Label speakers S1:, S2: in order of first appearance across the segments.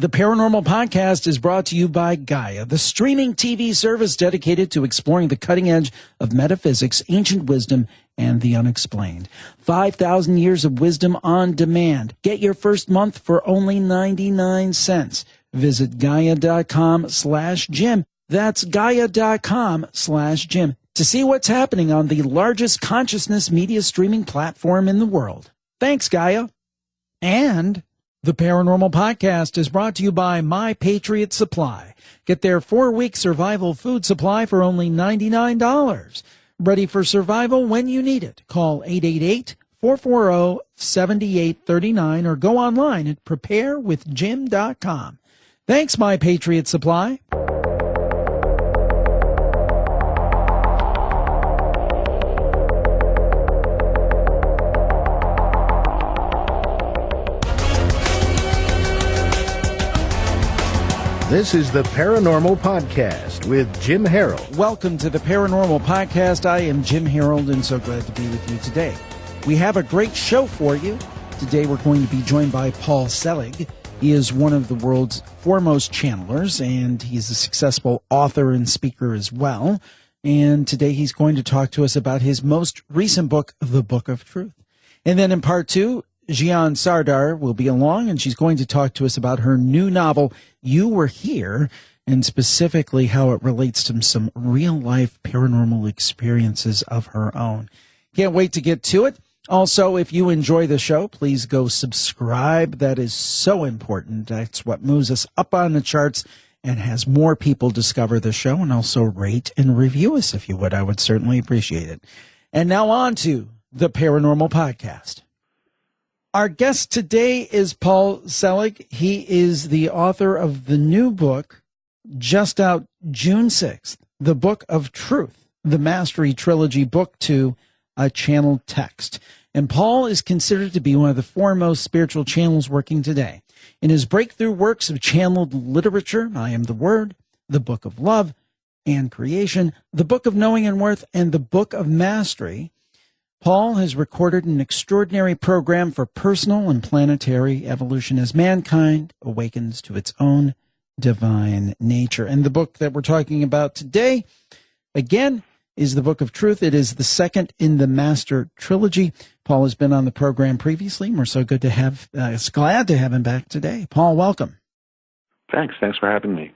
S1: The Paranormal Podcast is brought to you by Gaia, the streaming TV service dedicated to exploring the cutting edge of metaphysics, ancient wisdom, and the unexplained. 5,000 years of wisdom on demand. Get your first month for only 99 cents. Visit Gaia.com/Jim. That's Gaia.com/Jim to see what's happening on the largest consciousness media streaming platform in the world. Thanks, Gaia. And the Paranormal Podcast is brought to you by My Patriot Supply. Get their 4-week survival food supply for only $99. Ready for survival when you need it. Call 888-440-7839 or go online at preparewithjim.com. Thanks, My Patriot Supply.
S2: This is the Paranormal Podcast with Jim Harold.
S1: Welcome to the Paranormal Podcast. I am Jim Harold, and so glad to be with you today. We have a great show for you. Today we're going to be joined by Paul Selig. He is one of the world's foremost channelers, and he's a successful author and speaker as well. And today he's going to talk to us about his most recent book, The Book of Truth. And then in part 2, Jian Sardar will be along, and she's going to talk to us about her new novel, You Were Here, and specifically how it relates to some real-life paranormal experiences of her own. Can't wait to get to it. Also, if you enjoy the show, please go subscribe. That is so important. That's what moves us up on the charts and has more people discover the show, and also rate and review us if you would. I would certainly appreciate it. And now on to the Paranormal Podcast. Our guest today is Paul Selig. He is the author of the new book, just out June 6th, The Book of Truth, the Mastery Trilogy, Book 2, a channeled text. And Paul is considered to be one of the foremost spiritual channels working today. In his breakthrough works of channeled literature, I Am the Word, The Book of Love and Creation, The Book of Knowing and Worth, and The Book of Mastery, Paul has recorded an extraordinary program for personal and planetary evolution as mankind awakens to its own divine nature. And the book that we're talking about today, again, is The Book of Truth. It is the second in the Master Trilogy. Paul has been on the program previously, and we're so glad to have him back today. Paul, welcome.
S3: Thanks for having me.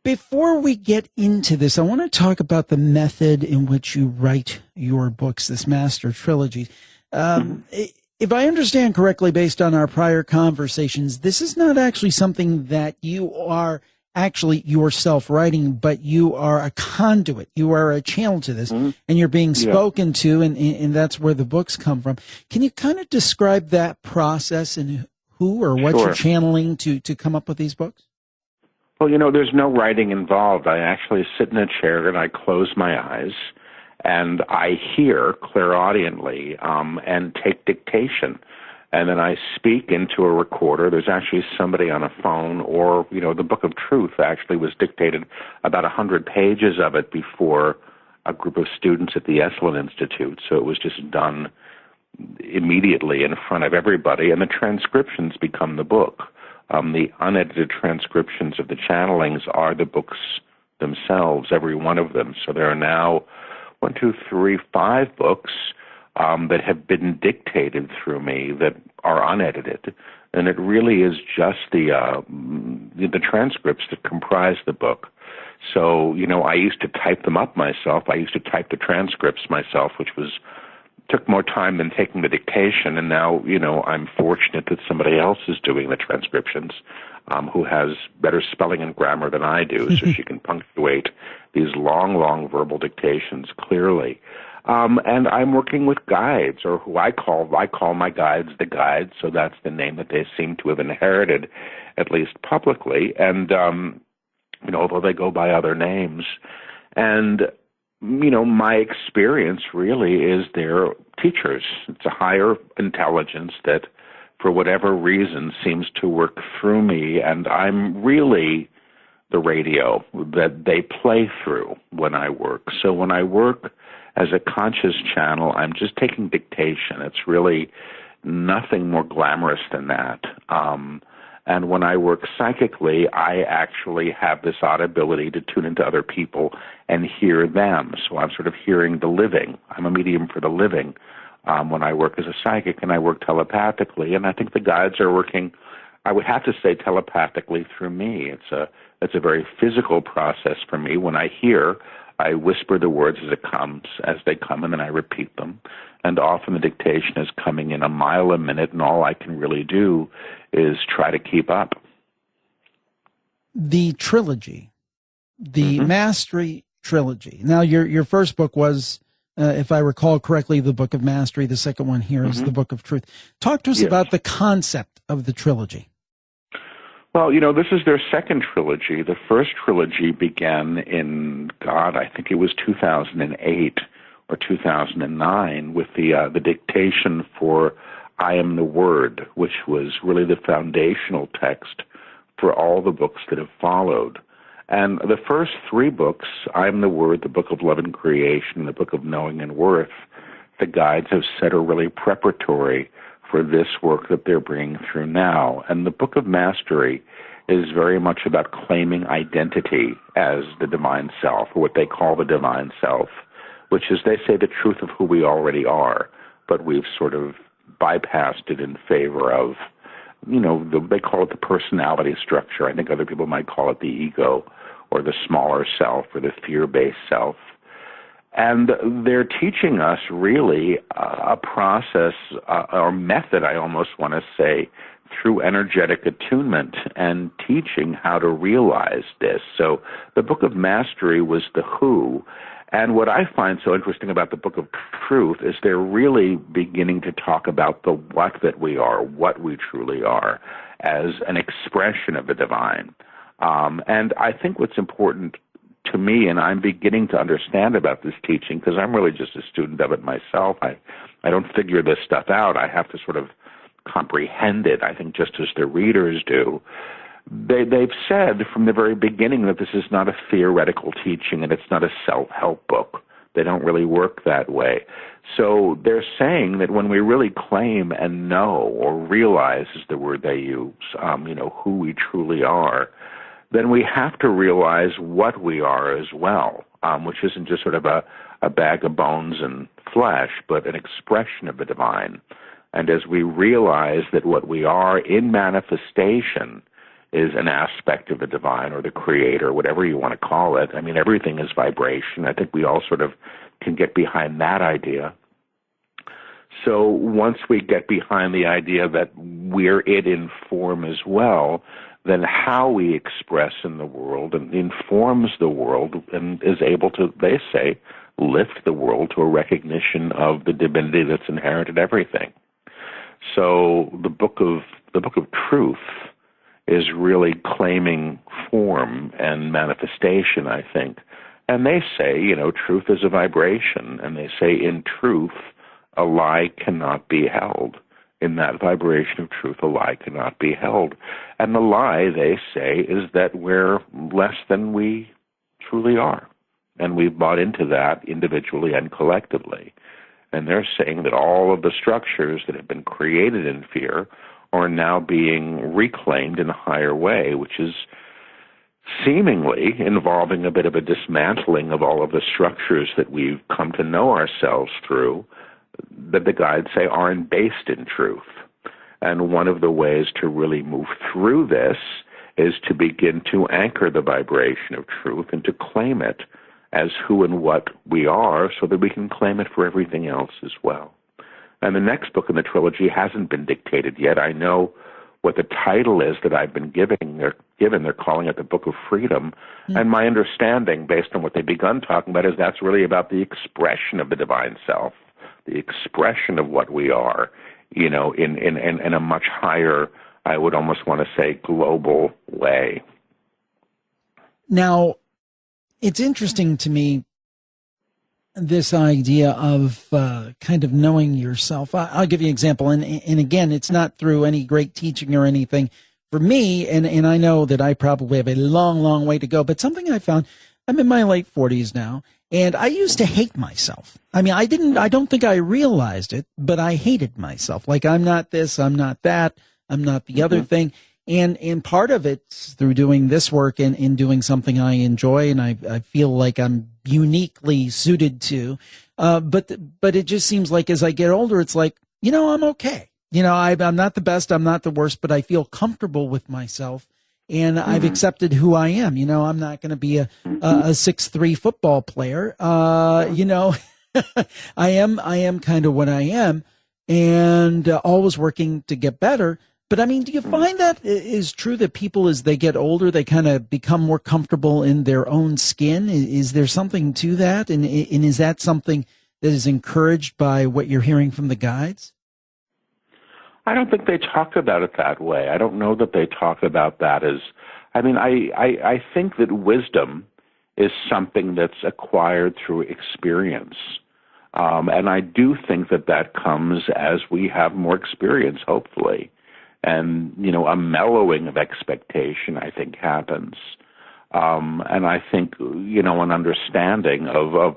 S1: Before we get into this, I want to talk about the method in which you write your books, this Master Trilogy. If I understand correctly, based on our prior conversations, this is not actually something that you are actually yourself writing, but you are a conduit. You are a channel to this, and you're being spoken to, and that's where the books come from. Can you kind of describe that process and who or what you're channeling to come up with these books?
S3: Well, there's no writing involved. I actually sit in a chair and I close my eyes and I hear clairaudiently and take dictation. And then I speak into a recorder. There's actually somebody on a phone, or, the Book of Truth actually was dictated, about 100 pages of it before a group of students at the Esalen Institute. So it was just done immediately in front of everybody, and the transcriptions become the book. The unedited transcriptions of the channelings are the books themselves, every one of them. So there are now 5 books that have been dictated through me that are unedited, and it really is just the transcripts that comprise the book. So, I used to type them up myself. I used to type the transcripts myself, which took more time than taking the dictation, and now, I'm fortunate that somebody else is doing the transcriptions, who has better spelling and grammar than I do, so she can punctuate these long verbal dictations clearly. And I'm working with guides, or who I call my guides the guides, so that's the name that they seem to have inherited, at least publicly, and, although they go by other names. And my experience really is they're teachers. It's a higher intelligence that, for whatever reason, seems to work through me, and I'm really the radio that they play through when I work. So when I work as a conscious channel, I'm just taking dictation. It's really nothing more glamorous than that. And when I work psychically, I actually have this odd ability to tune into other people and hear them. So I'm sort of hearing the living. I'm a medium for the living when I work as a psychic, and I work telepathically. And I think the guides are working, I would have to say, telepathically through me. It's a very physical process for me. When I hear, I whisper the words as they come, and then I repeat them. And often the dictation is coming in a mile a minute, and all I can really do is try to keep up.
S1: The trilogy, the Mastery trilogy. Now, your first book was, if I recall correctly, the Book of Mastery. The second one here is the Book of Truth. Talk to us about the concept of the trilogy.
S3: Well, this is their second trilogy. The first trilogy began in, I think it was 2008 or 2009 with the dictation for I Am the Word, which was really the foundational text for all the books that have followed. And the first three books, I Am the Word, the Book of Love and Creation, the Book of Knowing and Worth, the guides have said are really preparatory for this work that they're bringing through now. And the Book of Mastery is very much about claiming identity as the divine self, or what they call the divine self, which is, they say, the truth of who we already are, but we've sort of bypassed it in favor of, they call it the personality structure. I think other people might call it the ego, or the smaller self, or the fear-based self. And they're teaching us really a process or method, I almost want to say, through energetic attunement and teaching how to realize this. So the Book of Mastery was the who. And what I find so interesting about the Book of Truth is they're really beginning to talk about the what that we are, what we truly are, as an expression of the divine. And I think what's important to me, and I'm beginning to understand about this teaching, because I'm really just a student of it myself. I don't figure this stuff out. I have to sort of comprehend it, I think, just as the readers do. They've said from the very beginning that this is not a theoretical teaching and it's not a self-help book. They don't really work that way. So they're saying that when we really claim and know, or realize is the word they use, who we truly are, then we have to realize what we are as well, which isn't just sort of a bag of bones and flesh, but an expression of the divine. And as we realize that what we are in manifestation is an aspect of the divine or the creator, whatever you want to call it, I mean, everything is vibration. I think we all sort of can get behind that idea. So once we get behind the idea that we're it in form as well, then how we express in the world and informs the world and is able to, they say, lift the world to a recognition of the divinity that's inherent in everything. So the book of Truth is really claiming form and manifestation, I think. And they say, truth is a vibration, and they say in truth, a lie cannot be held. In that vibration of truth, a lie cannot be held. And the lie, they say, is that we're less than we truly are. And we've bought into that individually and collectively. And they're saying that all of the structures that have been created in fear are now being reclaimed in a higher way, which is seemingly involving a bit of a dismantling of all of the structures that we've come to know ourselves through, that the guides say aren't based in truth. And one of the ways to really move through this is to begin to anchor the vibration of truth and to claim it as who and what we are, so that we can claim it for everything else as well. And the next book in the trilogy hasn't been dictated yet. I know what the title is that I've been given. They're calling it the Book of Freedom. Mm-hmm. And my understanding, based on what they've begun talking about, is that's really about the expression of the divine self, the expression of what we are, in a much higher, I would almost want to say, global way.
S1: Now, it's interesting to me, this idea of kind of knowing yourself. I'll give you an example, and again, it's not through any great teaching or anything for me, and I know that I probably have a long, long way to go, but something I found, I'm in my late 40s now, and I used to hate myself. I mean, I don't think I realized it, but I hated myself. Like, I'm not this, I'm not that, I'm not the other thing. And part of it's through doing this work and doing something I enjoy and I feel like I'm uniquely suited to. But it just seems like as I get older, it's like, I'm okay. I'm not the best, I'm not the worst, but I feel comfortable with myself and I've accepted who I am. I'm not going to be a 6'3" football player. I am kind of what I am and always working to get better. But I mean, do you find that is true that people, as they get older, they kind of become more comfortable in their own skin? Is there something to that? And is that something that is encouraged by what you're hearing from the guides?
S3: I don't think they talk about it that way. I don't know that they talk about that as, I think that wisdom is something that's acquired through experience. And I do think that comes as we have more experience, hopefully. And, a mellowing of expectation, I think, happens. And I think, an understanding of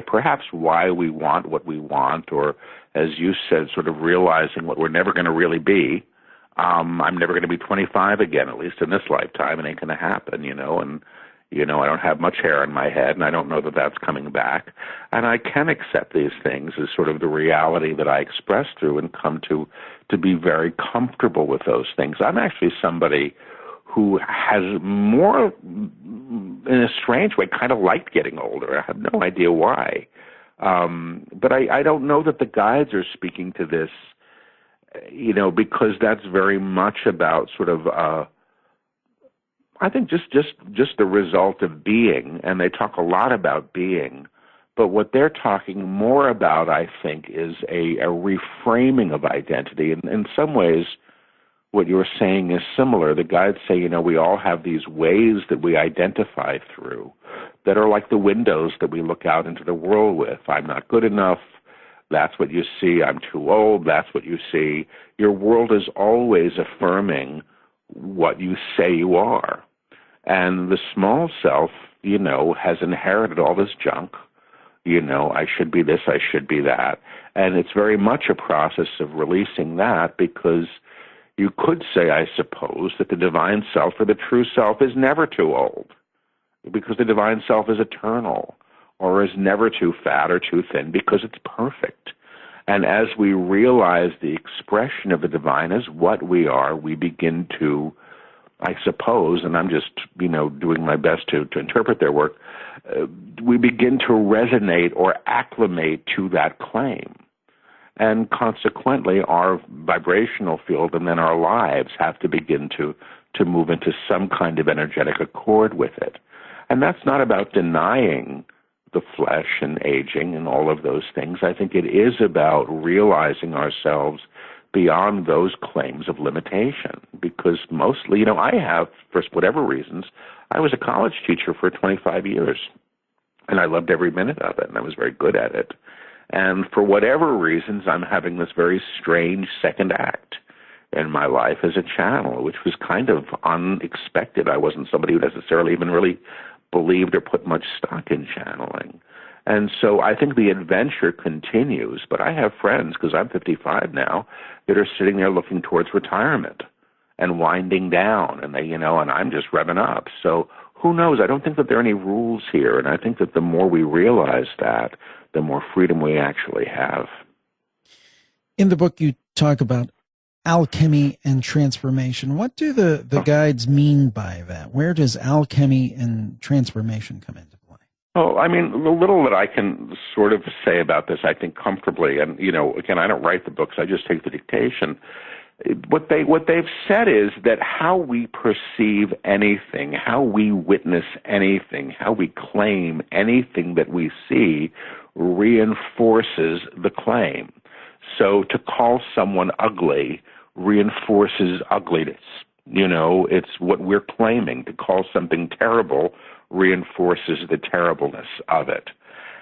S3: perhaps why we want what we want, or as you said, sort of realizing what we're never going to really be. I'm never going to be 25 again, at least in this lifetime. It ain't going to happen, and, I don't have much hair on my head, and I don't know that that's coming back. And I can accept these things as sort of the reality that I express through and come to be very comfortable with those things. I'm actually somebody who has more, in a strange way, kind of liked getting older. I have no idea why. But I don't know that the guides are speaking to this, because that's very much about sort of, I think just the result of being, and they talk a lot about being, but what they're talking more about, I think, is a reframing of identity. And in some ways, what you're saying is similar. The guides say, we all have these ways that we identify through that are like the windows that we look out into the world with. I'm not good enough. That's what you see. I'm too old. That's what you see. Your world is always affirming what you say you are. And the small self, has inherited all this junk. I should be this, I should be that. And it's very much a process of releasing that, because you could say, I suppose, that the divine self or the true self is never too old, because the divine self is eternal, or is never too fat or too thin, because it's perfect. And as we realize the expression of the divine as what we are, we begin to, I suppose, and I'm just, doing my best to interpret their work, we begin to resonate or acclimate to that claim. And consequently, our vibrational field and then our lives have to begin to move into some kind of energetic accord with it. And that's not about denying the flesh and aging and all of those things. I think it is about realizing ourselves beyond those claims of limitation, because mostly, I have, for whatever reasons, I was a college teacher for 25 years, and I loved every minute of it, and I was very good at it. And for whatever reasons, I'm having this very strange second act in my life as a channel, which was kind of unexpected. I wasn't somebody who necessarily even really believed or put much stock in channeling. And so I think the adventure continues, but I have friends, because I'm 55 now, that are sitting there looking towards retirement and winding down, and and I'm just revving up. So who knows? I don't think that there are any rules here, and I think that the more we realize that, the more freedom we actually have.
S1: In the book, you talk about alchemy and transformation. What do the guides mean by that? Where does alchemy and transformation come into play?
S3: Oh, the little that I can sort of say about this, I think comfortably, and, again, I don't write the books, I just take the dictation. What they've said is that how we perceive anything, how we witness anything, how we claim anything that we see reinforces the claim. So to call someone ugly reinforces ugliness. It's what we're claiming. To call something terrible reinforces the terribleness of it.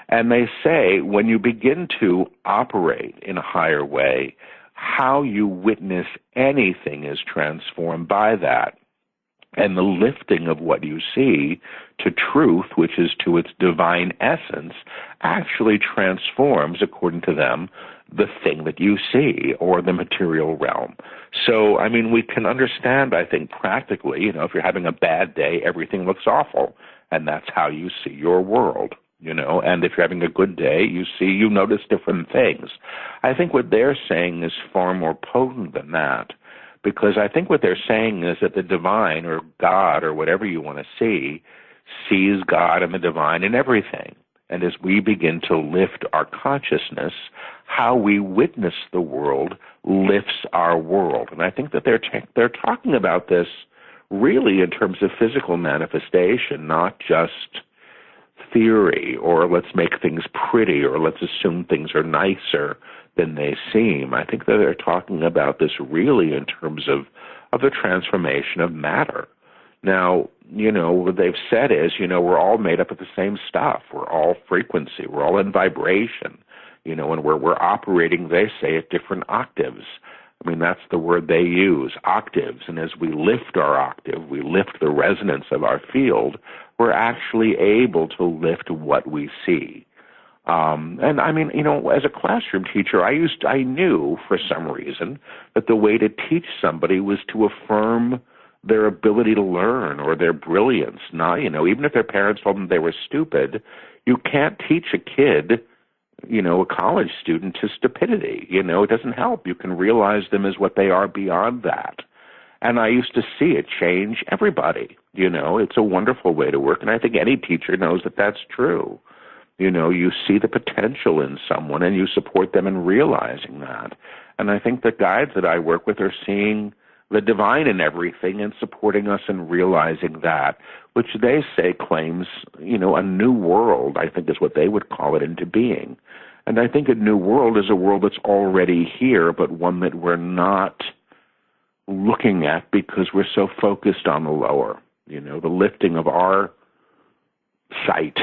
S3: And they say when you begin to operate in a higher way, how you witness anything is transformed by that. And the lifting of what you see to truth, which is to its divine essence, actually transforms, according to them, the thing that you see or the material realm. So, I mean, we can understand, I think, practically, if you're having a bad day, everything looks awful, and that's how you see your world, and if you're having a good day, you notice different things. I think what they're saying is far more potent than that, because I think what they're saying is that the divine or God or whatever you want to see sees God and the divine in everything. And as we begin to lift our consciousness, how we witness the world lifts our world. And I think that they're talking about this really in terms of physical manifestation, not just theory or let's make things pretty or let's assume things are nicer than they seem. I think that they're talking about this really in terms of the transformation of matter. Now, what they've said is, we're all made up of the same stuff. We're all frequency. We're all in vibration, and we're operating, they say, at different octaves. I mean, that's the word they use, octaves. And as we lift our octave, we lift the resonance of our field, we're actually able to lift what we see. And I mean, as a classroom teacher, I knew for some reason that the way to teach somebody was to affirm their ability to learn or their brilliance. Not, even if their parents told them they were stupid, you can't teach a kid, a college student to stupidity. It doesn't help. You can realize them as what they are beyond that. And I used to see it change everybody. It's a wonderful way to work. And I think any teacher knows that that's true. You see the potential in someone and you support them in realizing that. And I think the guides that I work with are seeing the divine in everything and supporting us in realizing that, which they say claims, a new world, I think is what they would call it, into being. And I think a new world is a world that's already here, but one that we're not looking at because we're so focused on the lower. The lifting of our sight,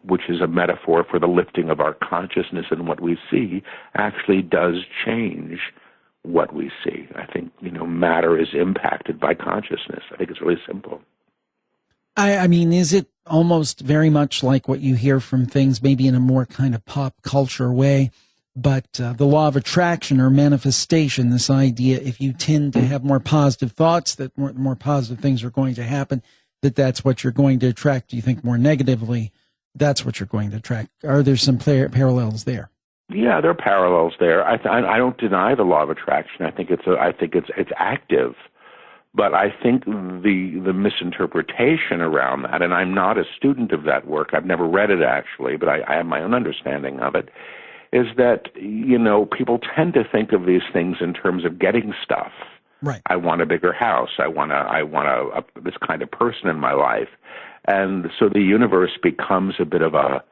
S3: which is a metaphor for the lifting of our consciousness and what we see, actually does change what we see. I think, matter is impacted by consciousness. I think it's really simple.
S1: I mean, is it almost very much like what you hear from things, maybe in a more kind of pop culture way, but the law of attraction or manifestation, this idea, if you tend to have more positive thoughts, that more positive things are going to happen, that's what you're going to attract. Do you think more negatively, that's what you're going to attract? Are there some parallels there?
S3: Yeah, there are parallels there. I don't deny the law of attraction. I think it's active, but I think the misinterpretation around that, and I'm not a student of that work. I've never read it actually, but I have my own understanding of it. Is that people tend to think of these things in terms of getting stuff.
S1: Right.
S3: I want a bigger house. I want this kind of person in my life, and so the universe becomes a bit of a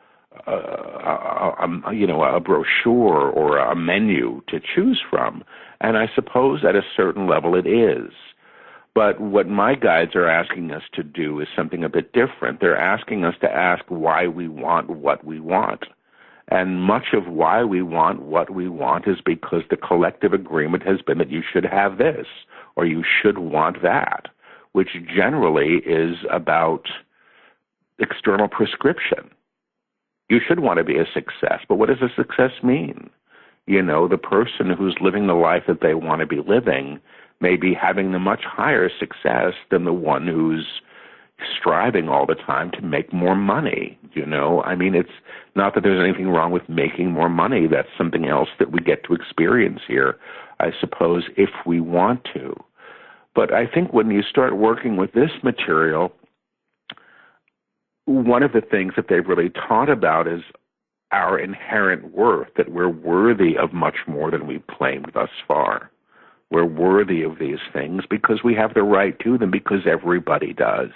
S3: brochure or a menu to choose from. And I suppose at a certain level it is. But what my guides are asking us to do is something a bit different. They're asking us to ask why we want what we want. And much of why we want what we want is because the collective agreement has been that you should have this or you should want that, which generally is about external prescription. You should want to be a success, but what does a success mean? The person who's living the life that they want to be living may be having a much higher success than the one who's striving all the time to make more money. I mean, it's not that there's anything wrong with making more money. That's something else that we get to experience here, I suppose, if we want to. But I think when you start working with this material, one of the things that they've really taught about is our inherent worth, that we're worthy of much more than we've claimed thus far. We're worthy of these things because we have the right to them, because everybody does.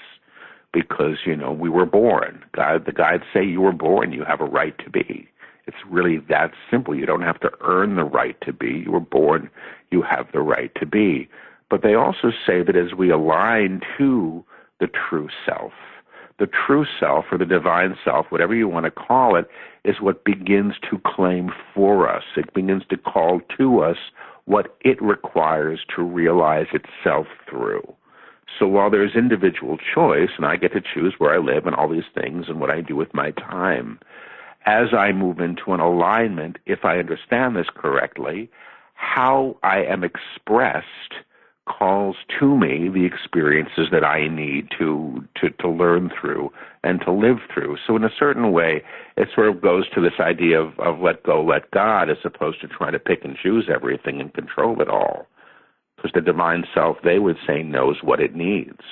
S3: Because, we were born. The guides say you were born, you have a right to be. It's really that simple. You don't have to earn the right to be. You were born, you have the right to be. But they also say that as we align to the true self or the divine self, whatever you want to call it, is what begins to claim for us. It begins to call to us what it requires to realize itself through. So while there's individual choice, and I get to choose where I live and all these things and what I do with my time, as I move into an alignment, if I understand this correctly, how I am expressed calls to me the experiences that I need to learn through and to live through. So in a certain way, it sort of goes to this idea of let go, let God, as opposed to trying to pick and choose everything and control it all. Because the divine self, they would say, knows what it needs.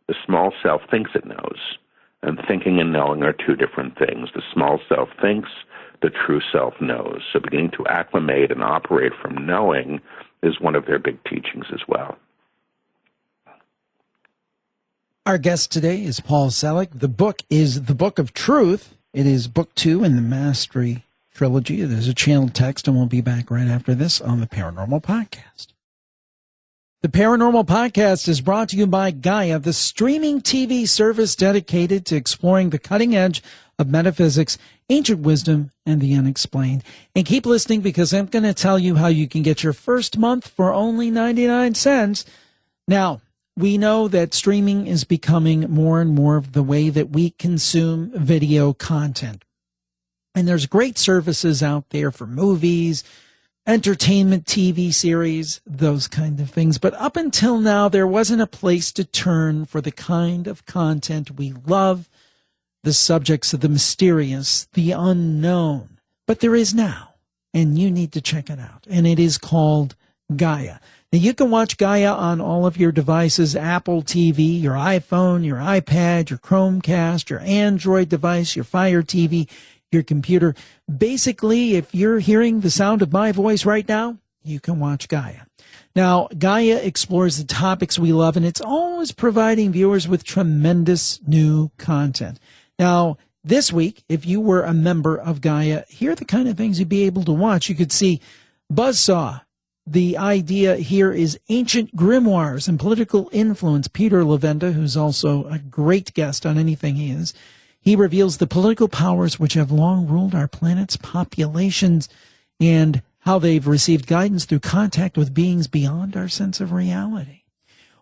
S3: The small self thinks it knows. And thinking and knowing are two different things. The small self thinks, the true self knows. So beginning to acclimate and operate from knowing is one of their big teachings as well.
S1: Our guest today is Paul Selig. The book is The Book of Truth. It is book 2 in the Mastery trilogy. It is a channeled text, and we'll be back right after this on the Paranormal Podcast. The Paranormal Podcast is brought to you by Gaia, the streaming TV service dedicated to exploring the cutting edge of metaphysics, ancient wisdom, and the unexplained. And keep listening, because I'm going to tell you how you can get your first month for only 99 cents. Now, we know that streaming is becoming more and more of the way that we consume video content. And there's great services out there for movies, entertainment, TV series, those kind of things. But up until now, there wasn't a place to turn for the kind of content we love, the subjects of the mysterious, the unknown. But there is now, and you need to check it out. And it is called Gaia. Now, you can watch Gaia on all of your devices, Apple TV, your iPhone, your iPad, your Chromecast, your Android device, your Fire TV, your computer. Basically, if you're hearing the sound of my voice right now, you can watch Gaia. Now, Gaia explores the topics we love, and it's always providing viewers with tremendous new content. Now, this week, if you were a member of Gaia, here are the kind of things you'd be able to watch. You could see Buzzsaw. The idea here is ancient grimoires and political influence. Peter Levenda, who's also a great guest on anything he is, he reveals the political powers which have long ruled our planet's populations and how they've received guidance through contact with beings beyond our sense of reality.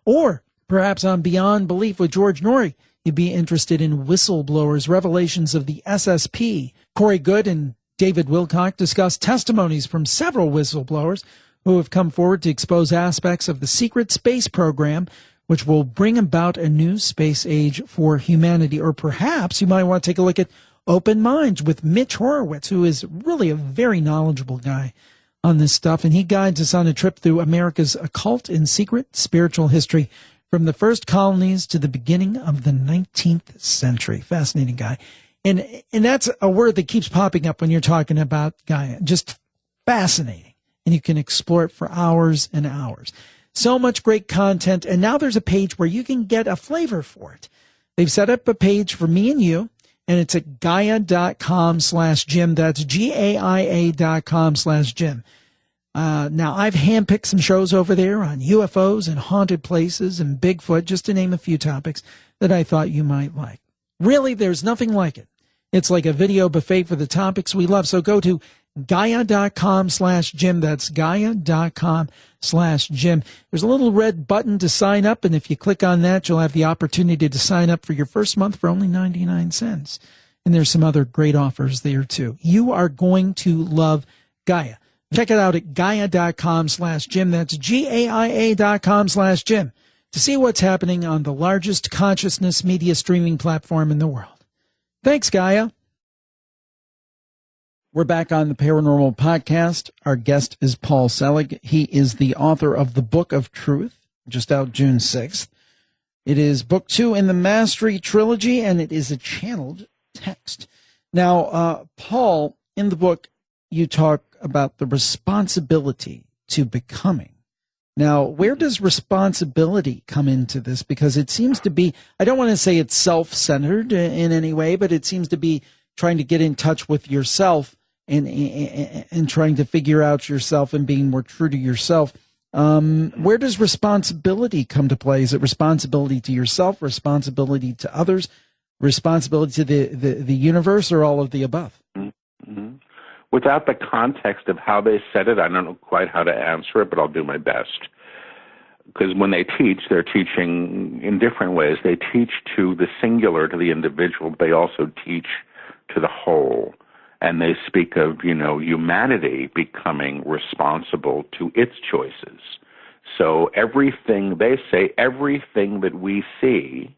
S1: Or perhaps on Beyond Belief with George Norrie, you'd be interested in whistleblowers, revelations of the SSP. Corey Good and David Wilcock discuss testimonies from several whistleblowers who have come forward to expose aspects of the secret space program, which will bring about a new space age for humanity. Or perhaps you might want to take a look at Open Minds with Mitch Horowitz, who is really a very knowledgeable guy on this stuff, and he guides us on a trip through America's occult and secret spiritual history from the first colonies to the beginning of the 19th century. Fascinating guy. And that's a word that keeps popping up when you're talking about Gaia. Just fascinating. And you can explore it for hours and hours. So much great content. And now there's a page where you can get a flavor for it. They've set up a page for me and you, and it's at Gaia.com/Jim. That's GAIA.com/Jim. Now, I've handpicked some shows over there on UFOs and haunted places and Bigfoot, just to name a few topics that I thought you might like. Really, there's nothing like it. It's like a video buffet for the topics we love. So go to Gaia.com/Jim. That's Gaia.com/Jim. There's a little red button to sign up, and if you click on that, you'll have the opportunity to sign up for your first month for only 99 cents. And there's some other great offers there, too. You are going to love Gaia. Check it out at Gaia.com/Jim. That's GAIA.com/Jim to see what's happening on the largest consciousness media streaming platform in the world. Thanks, Gaia. We're back on the Paranormal Podcast. Our guest is Paul Selig. He is the author of The Book of Truth, just out June 6th. It is book 2 in the Mastery trilogy, and it is a channeled text. Now, Paul, in the book, you talk about the responsibility to becoming. Now, where does responsibility come into this? Because it seems to be, I don't want to say it's self-centered in any way, but it seems to be trying to get in touch with yourself and trying to figure out yourself and being more true to yourself. Where does responsibility come to play? Is it responsibility to yourself, responsibility to others, responsibility to the universe, or all of the above?
S3: Mm-hmm. Without the context of how they said it, I don't know quite how to answer it, but I'll do my best. Because when they teach, they're teaching in different ways. They teach to the singular, to the individual, but they also teach to the whole. And they speak of, humanity becoming responsible to its choices. So they say everything that we see,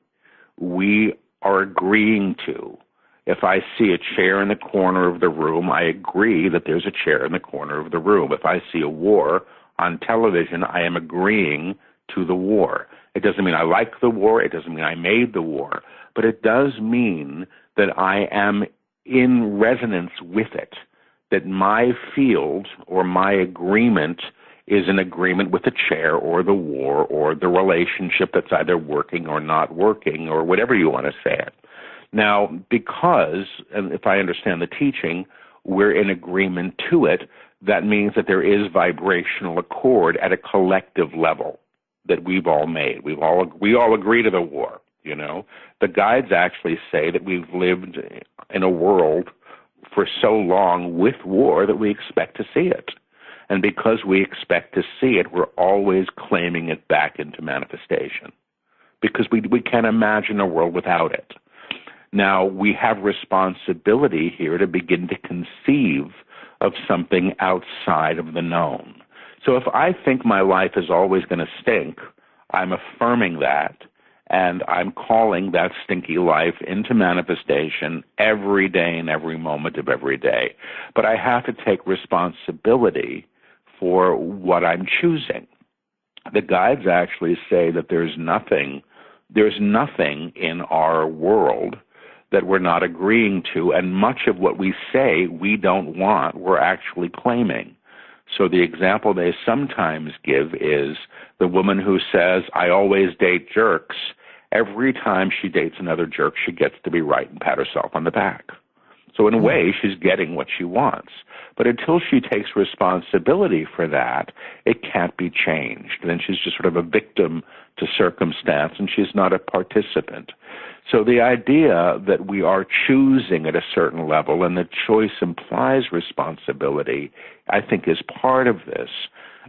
S3: we are agreeing to. If I see a chair in the corner of the room, I agree that there's a chair in the corner of the room. If I see a war on television, I am agreeing to the war. It doesn't mean I like the war. It doesn't mean I made the war. But it does mean that I am in resonance with it, that my field or my agreement is an agreement with the chair or the war or the relationship that's either working or not working or whatever you want to say it. Now, because, and if I understand the teaching, we're in agreement to it, that means that there is vibrational accord at a collective level that we've all made. We all agree to the war, The guides actually say that we've lived in a world for so long with war that we expect to see it. And because we expect to see it, we're always claiming it back into manifestation because we can't imagine a world without it. Now, we have responsibility here to begin to conceive of something outside of the known. So if I think my life is always going to stink, I'm affirming that, and I'm calling that stinky life into manifestation every day and every moment of every day. But I have to take responsibility for what I'm choosing. The guides actually say that there's nothing in our world that we're not agreeing to, and much of what we say we don't want, we're actually claiming. So the example they sometimes give is the woman who says, I always date jerks. Every time she dates another jerk, she gets to be right and pat herself on the back. So in a way, she's getting what she wants. But until she takes responsibility for that, it can't be changed. Then she's just sort of a victim to circumstance, and she's not a participant. So the idea that we are choosing at a certain level and that choice implies responsibility, I think is part of this.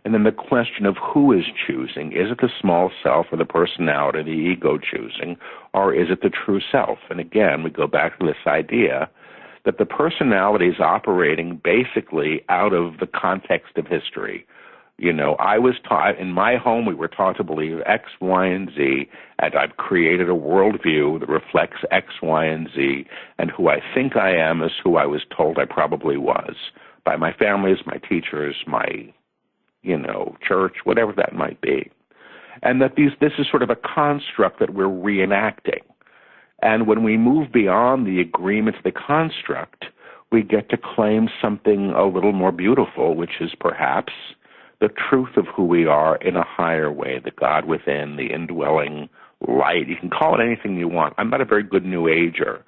S3: And then the question of who is choosing, is it the small self or the personality, the ego choosing, or is it the true self? And again, we go back to this idea that the personality is operating basically out of the context of history. I was taught, in my home, we were taught to believe X, Y, and Z, and I've created a worldview that reflects X, Y, and Z, and who I think I am is who I was told I probably was by my families, my teachers, my, church, whatever that might be. And that this is sort of a construct that we're reenacting. And when we move beyond the agreement of the construct, we get to claim something a little more beautiful, which is perhaps the truth of who we are in a higher way, the God within, the indwelling light. You can call it anything you want. I'm not a very good New Ager.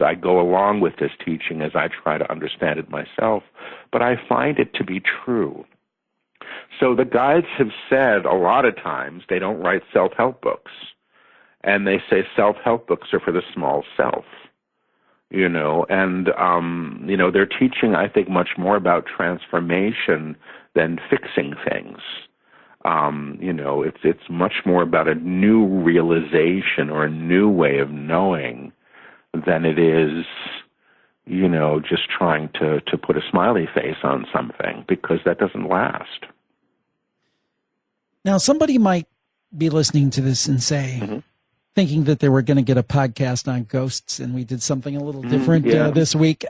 S3: I go along with this teaching as I try to understand it myself, but I find it to be true. So the guides have said a lot of times they don't write self-help books, and they say self-help books are for the small self. They're teaching, I think, much more about transformation than fixing things. It's much more about a new realization or a new way of knowing than it is, just trying to put a smiley face on something, because that doesn't last.
S1: Now, somebody might be listening to this and say, thinking that they were going to get a podcast on ghosts, and we did something a little different this week.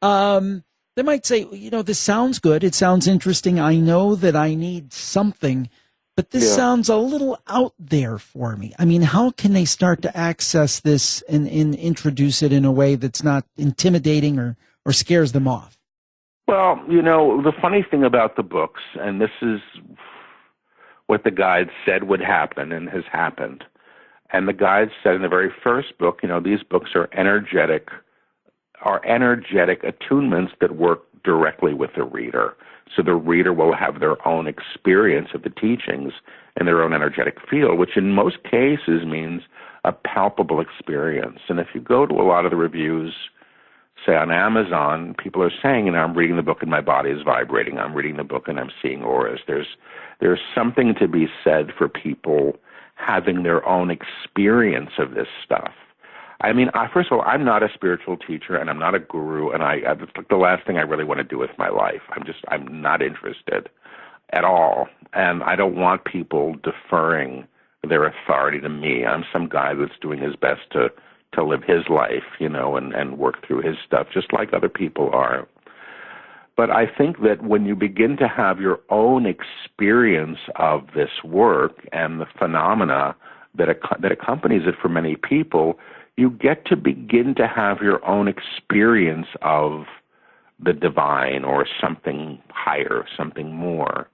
S1: They might say, this sounds good. It sounds interesting. I know that I need something, but this sounds a little out there for me. I mean, how can they start to access this and introduce it in a way that's not intimidating or scares them off?
S3: Well, the funny thing about the books, and this is what the guides said would happen and has happened. And the guides said in the very first book, these books are energetic attunements that work directly with the reader. So the reader will have their own experience of the teachings in their own energetic field, which in most cases means a palpable experience. And if you go to a lot of the reviews, say on Amazon, people are saying, I'm reading the book and my body is vibrating. I'm reading the book and I'm seeing auras. There's something to be said for people having their own experience of this stuff. I mean, first of all, I'm not a spiritual teacher, and I'm not a guru, and it's like the last thing I really want to do with my life. I'm not interested at all, and I don't want people deferring their authority to me. I'm some guy that's doing his best to live his life, and work through his stuff, just like other people are. But I think that when you begin to have your own experience of this work and the phenomena that accompanies it for many people, you get to begin to have your own experience of the divine or something higher, something more.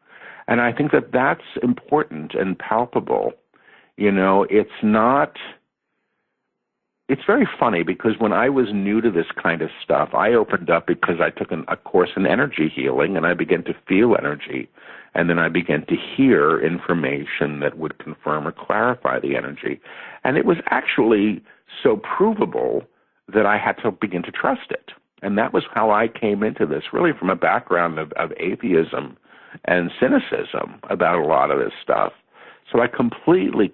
S3: And I think that that's important and palpable. It's very funny because when I was new to this kind of stuff, I opened up because I took a course in energy healing, and I began to feel energy. And then I began to hear information that would confirm or clarify the energy. And it was actually so provable that I had to begin to trust it. And that was how I came into this, really from a background of atheism and cynicism about a lot of this stuff. So I completely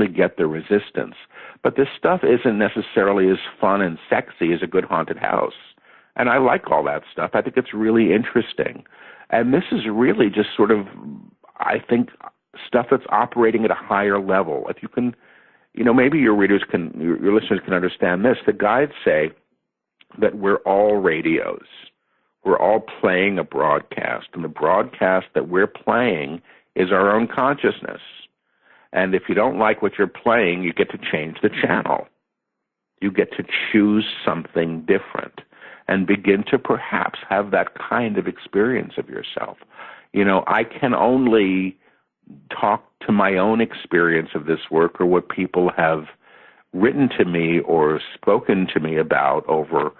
S3: get the resistance. But this stuff isn't necessarily as fun and sexy as a good haunted house. And I like all that stuff. I think it's really interesting. And this is really just sort of, I think, stuff that's operating at a higher level. If you can, maybe your listeners can understand this. The guides say that we're all radios. We're all playing a broadcast. And the broadcast that we're playing is our own consciousness. And if you don't like what you're playing, you get to change the channel. You get to choose something different and begin to perhaps have that kind of experience of yourself. I can only talk to my own experience of this work or what people have written to me or spoken to me about over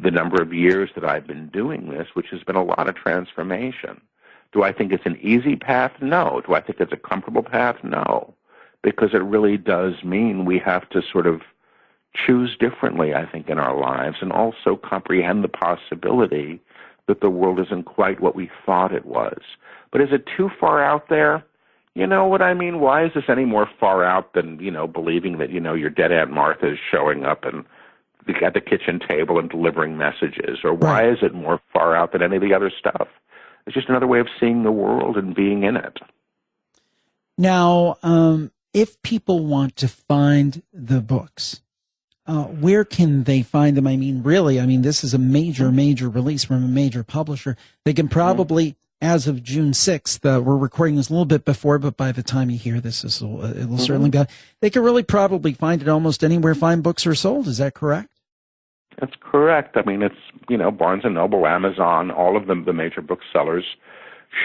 S3: the number of years that I've been doing this, which has been a lot of transformation. Do I think it's an easy path? No. Do I think it's a comfortable path? No. Because it really does mean we have to sort of choose differently, I think, in our lives, and also comprehend the possibility that the world isn't quite what we thought it was. But is it too far out there? You know what I mean? Why is this any more far out than, believing that, your dead Aunt Martha is showing up and at the kitchen table and delivering messages? Or why is it more far out than any of the other stuff? It's just another way of seeing the world and being in it.
S1: Now, if people want to find the books, where can they find them? I mean, this is a major release from a major publisher. They can probably, as of June 6th, we're recording this a little bit before, but by the time you hear this, it'll certainly be out. They can really probably find it almost anywhere fine books are sold. Is that correct?
S3: That's correct. I mean, it's, Barnes & Noble, Amazon, all of them, the major booksellers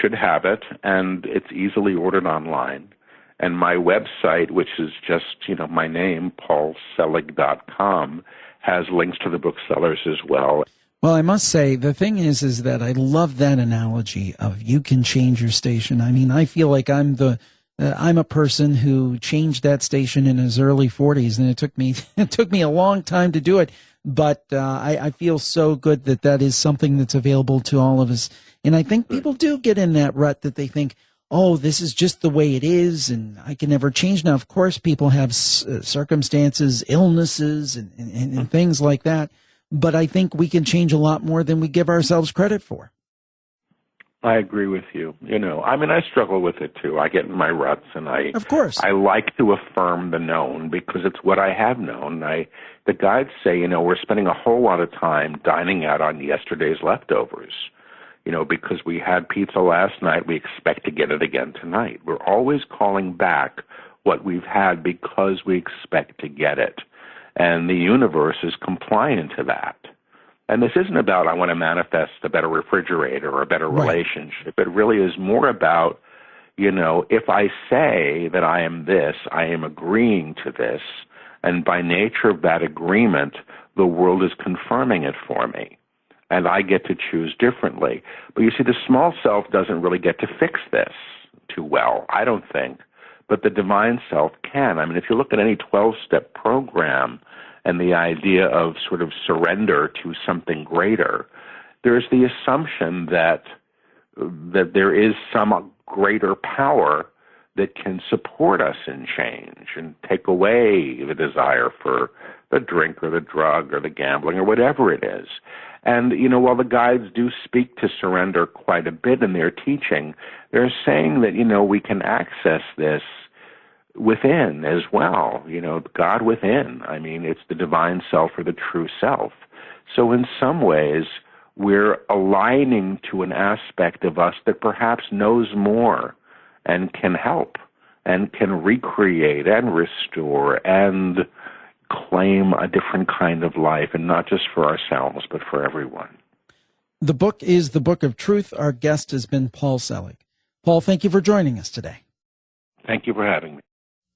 S3: should have it, and it's easily ordered online. And my website, which is just, my name, paulselig.com, has links to the booksellers as well.
S1: Well, I must say, the thing is that I love that analogy of you can change your station. I mean, I feel like I'm a person who changed that station in his early 40s, and it took me a long time to do it. But I feel so good that is something that's available to all of us. And I think people do get in that rut that they think, oh, this is just the way it is, and I can never change. Now, of course, people have circumstances, illnesses, and things like that. But I think we can change a lot more than we give ourselves credit for.
S3: I agree with you. I struggle with it too. I get in my ruts, and
S1: of course,
S3: I like to affirm the known because it's what I have known. The guides say, we're spending a whole lot of time dining out on yesterday's leftovers. Because we had pizza last night, we expect to get it again tonight. We're always calling back what we've had because we expect to get it. And the universe is compliant to that. And this isn't about, I want to manifest a better refrigerator or a better relationship. It really is more about, if I say that I am this, I am agreeing to this. And by nature of that agreement, the world is confirming it for me. And I get to choose differently. But you see, the small self doesn't really get to fix this too well, I don't think. But the divine self can. I mean, if you look at any 12-step program and the idea of sort of surrender to something greater, there's the assumption that there is some greater power that can support us in change and take away the desire for the drink or the drug or the gambling or whatever it is. And, while the guides do speak to surrender quite a bit in their teaching, they're saying that, we can access this within as well, God within. I mean, it's the divine self or the true self. So in some ways, we're aligning to an aspect of us that perhaps knows more and can help and can recreate and restore and claim a different kind of life, and not just for ourselves, but for everyone.
S1: The book is The Book of Truth. Our guest has been Paul Selig. Paul, thank you for joining us today.
S3: Thank you for having me.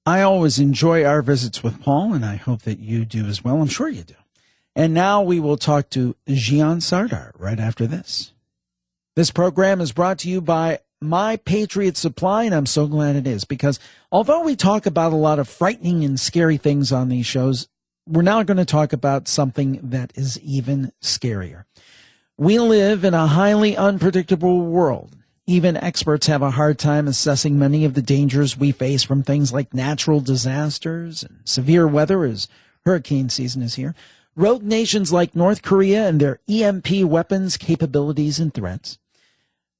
S1: I always enjoy our visits with Paul, and I hope that you do as well. I'm sure you do. And now we will talk to Gian Sardar right after this. This program is brought to you by My Patriot Supply, and I'm so glad it is, because although we talk about a lot of frightening and scary things on these shows, we're now going to talk about something that is even scarier. We live in a highly unpredictable world. Even experts have a hard time assessing many of the dangers we face from things like natural disasters and severe weather, as hurricane season is here. Rogue nations like North Korea and their EMP weapons capabilities and threats.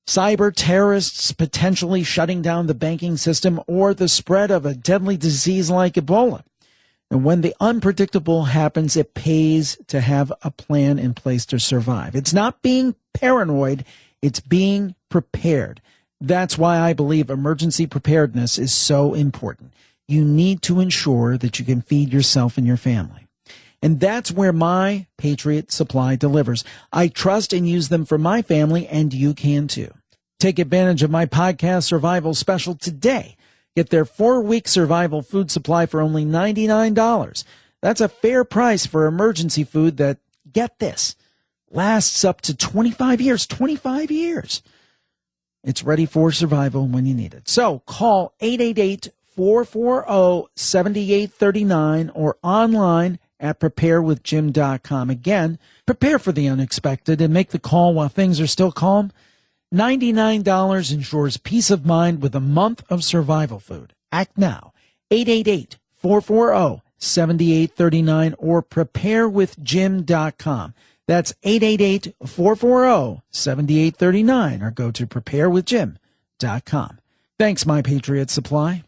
S1: Cyber terrorists potentially shutting down the banking system, or the spread of a deadly disease like Ebola. And when the unpredictable happens, it pays to have a plan in place to survive. It's not being paranoid, it's being prepared. That's why I believe emergency preparedness is so important. You need to ensure that you can feed yourself and your family. And that's where My Patriot Supply delivers. I trust and use them for my family, and you can too. Take advantage of my podcast survival special today. Get their 4-week survival food supply for only $99. That's a fair price for emergency food that, get this, lasts up to 25 years. 25 years. It's ready for survival when you need it. So call 888-440-7839 or online at preparewithjim.com. Again, prepare for the unexpected and make the call while things are still calm. $99 ensures peace of mind with a month of survival food. Act now. 888-440-7839 or preparewithjim.com. That's 888-440-7839 or go to preparewithjim.com. Thanks, My Patriot Supply.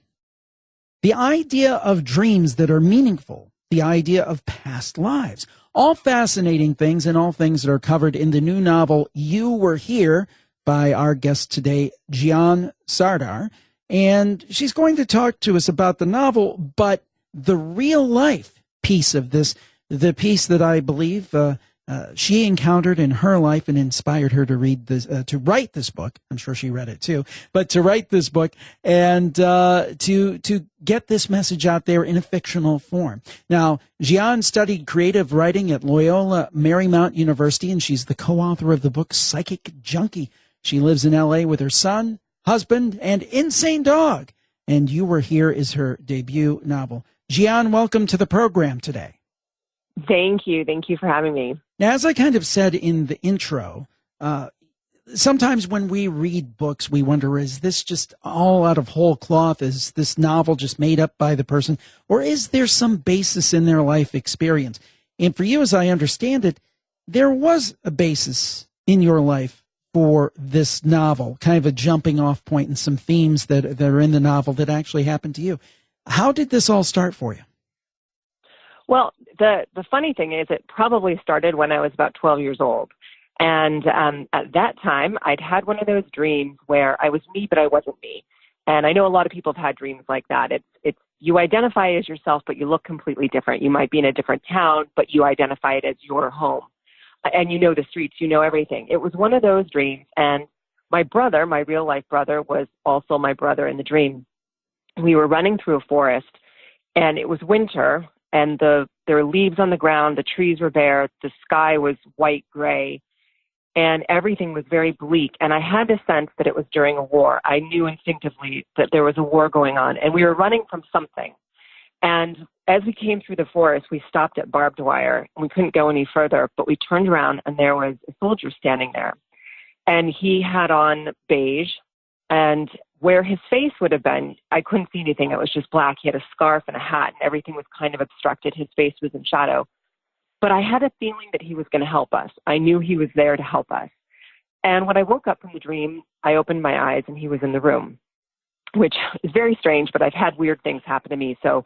S1: The idea of dreams that are meaningful, the idea of past lives, all fascinating things and all things that are covered in the new novel You Were Here by our guest today, Gian Sardar. And she's going to talk to us about the novel, but the real life piece of this, the piece that I believe she encountered in her life and inspired her to read this, to write this book. I'm sure she read it too, but to write this book and to get this message out there in a fictional form. Now, Gian studied creative writing at Loyola Marymount University, and she's the co-author of the book Psychic Junkie. She lives in L.A. with her son, husband, and insane dog. And You Were Here is her debut novel. Gian, welcome to the program today.
S4: Thank you. Thank you for having me.
S1: Now, as I kind of said in the intro, sometimes when we read books, we wonder, is this just all out of whole cloth? Is this novel just made up by the person? Or is there some basis in their life experience? And for you, as I understand it, there was a basis in your life for this novel, kind of a jumping off point and some themes that are in the novel that actually happened to you. How did this all start for you?
S4: Well, the funny thing is it probably started when I was about 12 years old. And at that time, I'd had one of those dreams where I was me, but I wasn't me. And I know a lot of people have had dreams like that. It's you identify as yourself, but you look completely different. You might be in a different town, but you identify it as your home. And you know the streets, you know everything. It was one of those dreams. And my brother, my real life brother, was also my brother in the dream. We were running through a forest, and it was winter, and there were leaves on the ground, the trees were bare, the sky was white gray, and everything was very bleak. And I had the sense that it was during a war. I knew instinctively that there was a war going on, and we were running from something. And as we came through the forest, we stopped at barbed wire, and we couldn't go any further, but we turned around, and there was a soldier standing there. And he had on beige, and where his face would have been, I couldn't see anything. It was just black. He had a scarf and a hat, and everything was kind of obstructed. His face was in shadow. But I had a feeling that he was going to help us. I knew he was there to help us. And when I woke up from the dream, I opened my eyes, and he was in the room, which is very strange, but I've had weird things happen to me. So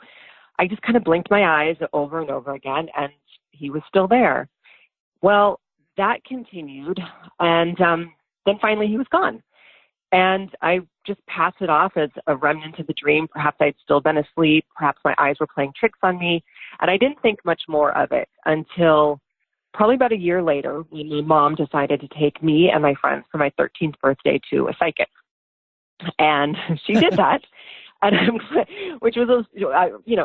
S4: I just kind of blinked my eyes over and over again, and he was still there. Well, that continued, and then finally he was gone. And I just passed it off as a remnant of the dream. Perhaps I'd still been asleep. Perhaps my eyes were playing tricks on me. And I didn't think much more of it until probably about a year later, when my mom decided to take me and my friends for my 13th birthday to a psychic. And she did that, and which was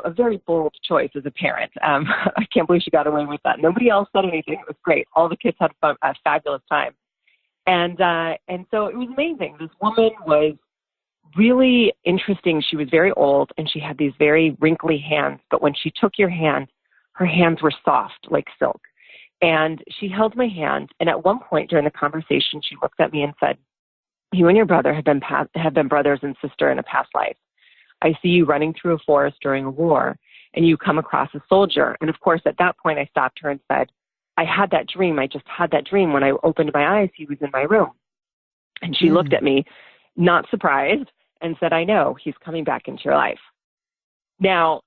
S4: a very bold choice as a parent. I can't believe she got away with that. Nobody else said anything. It was great. All the kids had a fabulous time. And so it was amazing. This woman was really interesting. She was very old, and she had these very wrinkly hands. But when she took your hand, her hands were soft like silk. And she held my hand. And at one point during the conversation, she looked at me and said, "You and your brother have been brothers and sister in a past life. I see you running through a forest during a war, and you come across a soldier." And of course, at that point, I stopped her and said, "I had that dream. I just had that dream. When I opened my eyes, he was in my room." And she looked at me, not surprised, and said, "I know, he's coming back into your life." Now,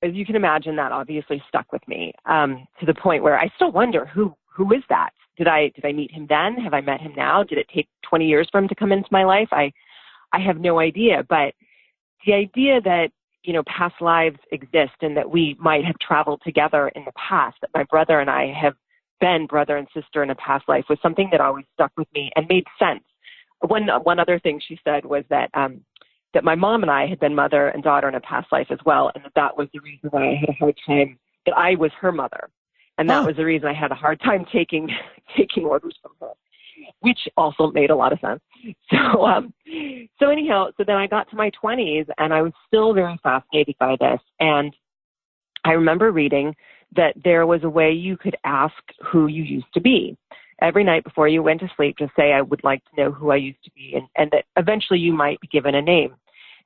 S4: as you can imagine, that obviously stuck with me to the point where I still wonder, who is that? Did I meet him then? Have I met him now? Did it take 20 years for him to come into my life? I have no idea. But the idea that, past lives exist and that we might have traveled together in the past, that my brother and I have been brother and sister in a past life, was something that always stuck with me and made sense. One other thing she said was that that my mom and I had been mother and daughter in a past life as well, and that was the reason why I had a hard time, that I was her mother. And that was the reason I had a hard time taking orders from her, which also made a lot of sense. So anyhow, so then I got to my 20s, and I was still very fascinated by this. And I remember reading that there was a way you could ask who you used to be. Every night before you went to sleep, just say, "I would like to know who I used to be," and that eventually you might be given a name.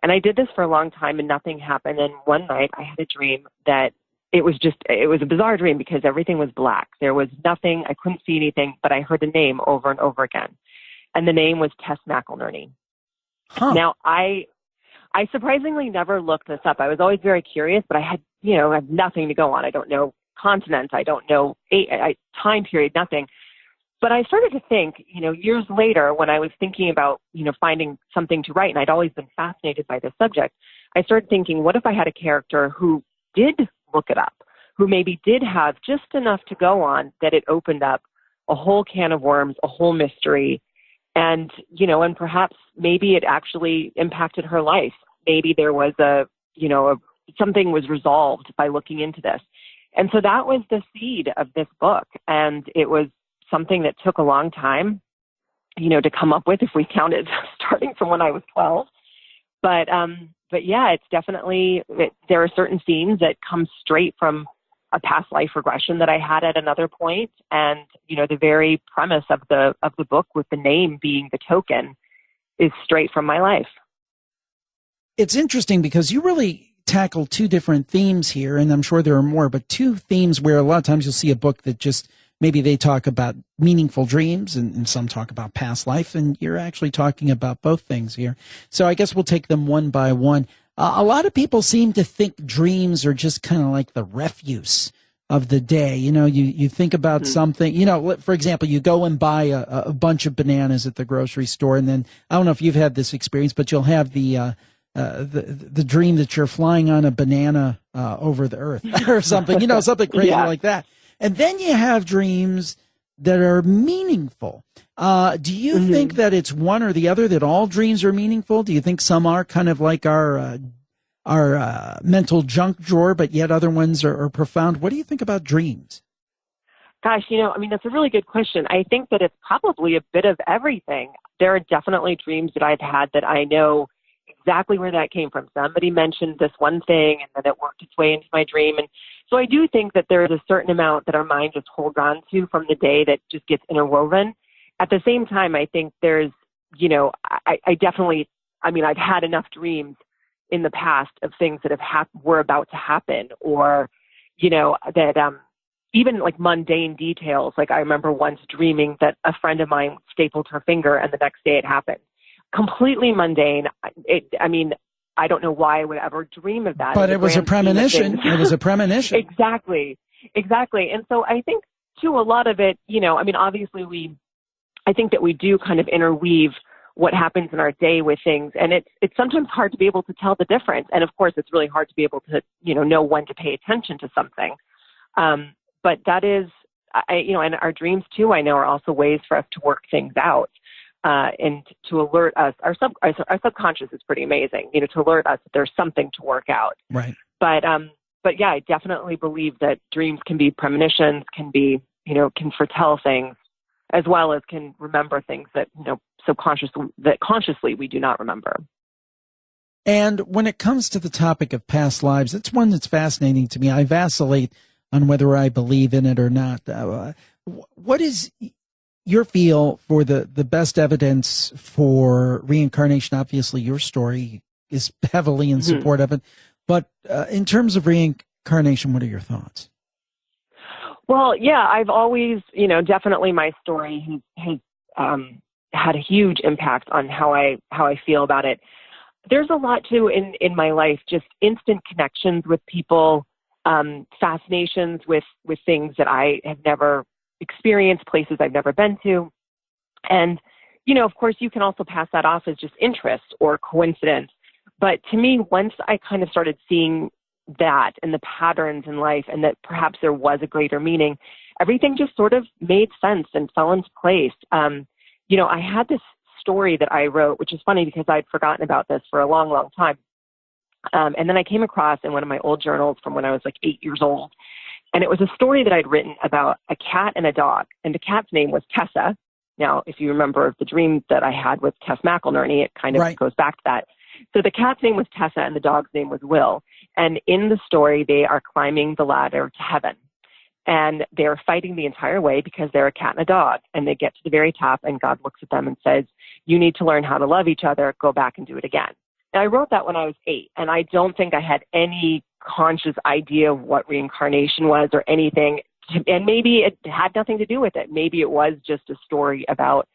S4: And I did this for a long time, and nothing happened. And one night I had a dream that it was a bizarre dream because everything was black. There was nothing. I couldn't see anything, but I heard a name over and over again. And the name was Tess McElnerney.
S1: Huh.
S4: Now, I surprisingly never looked this up. I was always very curious, but I had nothing to go on. I don't know continent. I don't know time period, nothing. But I started to think, years later, when I was thinking about, finding something to write, and I'd always been fascinated by this subject, I started thinking, what if I had a character who did look it up, who maybe did have just enough to go on that it opened up a whole can of worms, a whole mystery, and perhaps maybe it actually impacted her life. Maybe there was something was resolved by looking into this. And so that was the seed of this book. And it was something that took a long time, to come up with, if we counted starting from when I was 12. But yeah, it's definitely, there are certain themes that come straight from a past life regression that I had at another point. And, the very premise of the book, with the name being the token, is straight from my life.
S1: It's interesting because you really tackle two different themes here, and I'm sure there are more, but two themes where a lot of times you'll see a book that just, maybe they talk about meaningful dreams and some talk about past life, and you're actually talking about both things here. So I guess we'll take them one by one. A lot of people seem to think dreams are just kind of like the refuse of the day. You think about something, for example, you go and buy a bunch of bananas at the grocery store, and then, I don't know if you've had this experience, but you'll have the dream that you're flying on a banana over the earth or something, something crazy like that. And then you have dreams that are meaningful. Do you think that it's one or the other, that all dreams are meaningful? Do you think some are kind of like our mental junk drawer, but yet other ones are profound? What do you think about dreams?
S4: Gosh, that's a really good question. I think that it's probably a bit of everything. There are definitely dreams that I've had that I know exactly where that came from. Somebody mentioned this one thing, and then it worked its way into my dream. And so I do think that there is a certain amount that our mind just holds on to from the day that just gets interwoven. At the same time, I think there's, I've had enough dreams in the past of things that were about to happen, or, that even like mundane details. Like I remember once dreaming that a friend of mine stapled her finger and the next day it happened. Completely mundane. I don't know why I would ever dream of that.
S1: But it was a premonition. It was a premonition.
S4: Exactly. And so I think too, a lot of it, obviously I think that we do kind of interweave what happens in our day with things. And it's sometimes hard to be able to tell the difference. And of course, it's really hard to be able to, know when to pay attention to something. But that is, and our dreams too, I know, are also ways for us to work things out. And to alert us, our subconscious is pretty amazing, to alert us that there's something to work out.
S1: Right.
S4: But yeah, I definitely believe that dreams can be premonitions, can be, can foretell things, as well as can remember things that, consciously we do not remember.
S1: And when it comes to the topic of past lives, it's one that's fascinating to me. I vacillate on whether I believe in it or not. What is your feel for the best evidence for reincarnation? Obviously, your story is heavily in support of it. But in terms of reincarnation, what are your thoughts?
S4: Well, yeah, I've always, definitely my story has had a huge impact on how I feel about it. There's a lot too in my life, just instant connections with people, fascinations with things that I have never experienced, places I've never been to. And, of course, you can also pass that off as just interest or coincidence. But to me, once I kind of started seeing that and the patterns in life, and that perhaps there was a greater meaning, everything just sort of made sense and fell into place. I had this story that I wrote, which is funny because I'd forgotten about this for a long, long time. And then I came across in one of my old journals from when I was like 8 years old. And it was a story that I'd written about a cat and a dog. And the cat's name was Tessa. Now, if you remember the dream that I had with Tess McElnerney, it kind of goes back to that. So the cat's name was Tessa and the dog's name was Will. And in the story, they are climbing the ladder to heaven. And they're fighting the entire way because they're a cat and a dog. And they get to the very top and God looks at them and says, you need to learn how to love each other. Go back and do it again. And I wrote that when I was 8. And I don't think I had any conscious idea of what reincarnation was or anything. And maybe it had nothing to do with it. Maybe it was just a story about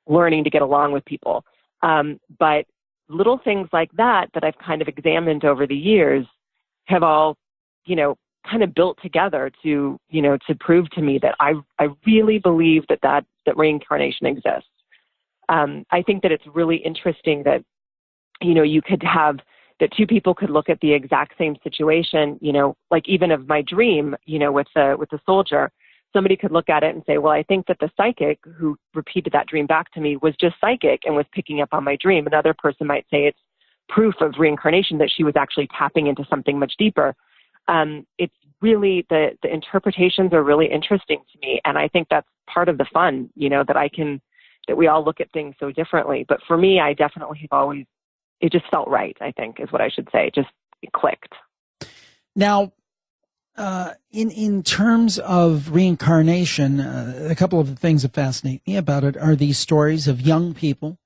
S4: learning to get along with people. But little things like that I've kind of examined over the years have all, kind of built together to prove to me that I really believe that reincarnation exists. I think that it's really interesting that, you could have that two people could look at the exact same situation, like even of my dream, with the soldier, somebody could look at it and say, well, I think that the psychic who repeated that dream back to me was just psychic and was picking up on my dream. Another person might say it's proof of reincarnation, that she was actually tapping into something much deeper. It's really, the interpretations are really interesting to me. And I think that's part of the fun, that we all look at things so differently. But for me, I definitely have always, it just felt right, I think is what I should say. It clicked.
S1: Now, in terms of reincarnation, a couple of the things that fascinate me about it are these stories of young people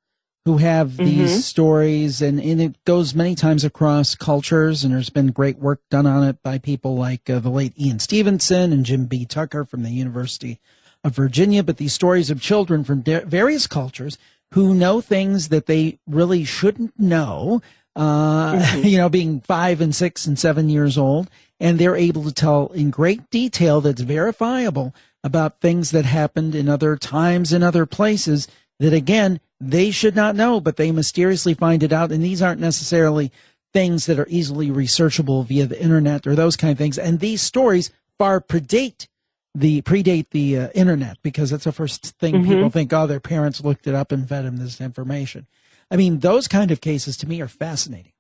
S1: who have these stories, and it goes many times across cultures, and there's been great work done on it by people like the late Ian Stevenson and Jim B. Tucker from the University of Virginia, but these stories of children from various cultures who know things that they really shouldn't know, being 5 and 6 and 7 years old, and they're able to tell in great detail that's verifiable about things that happened in other times and other places that, again, they should not know, but they mysteriously find it out. And these aren't necessarily things that are easily researchable via the internet or those kind of things. And these stories far predate the internet, because that's the first thing people think, oh, their parents looked it up and fed them this information. I mean, those kind of cases to me are fascinating.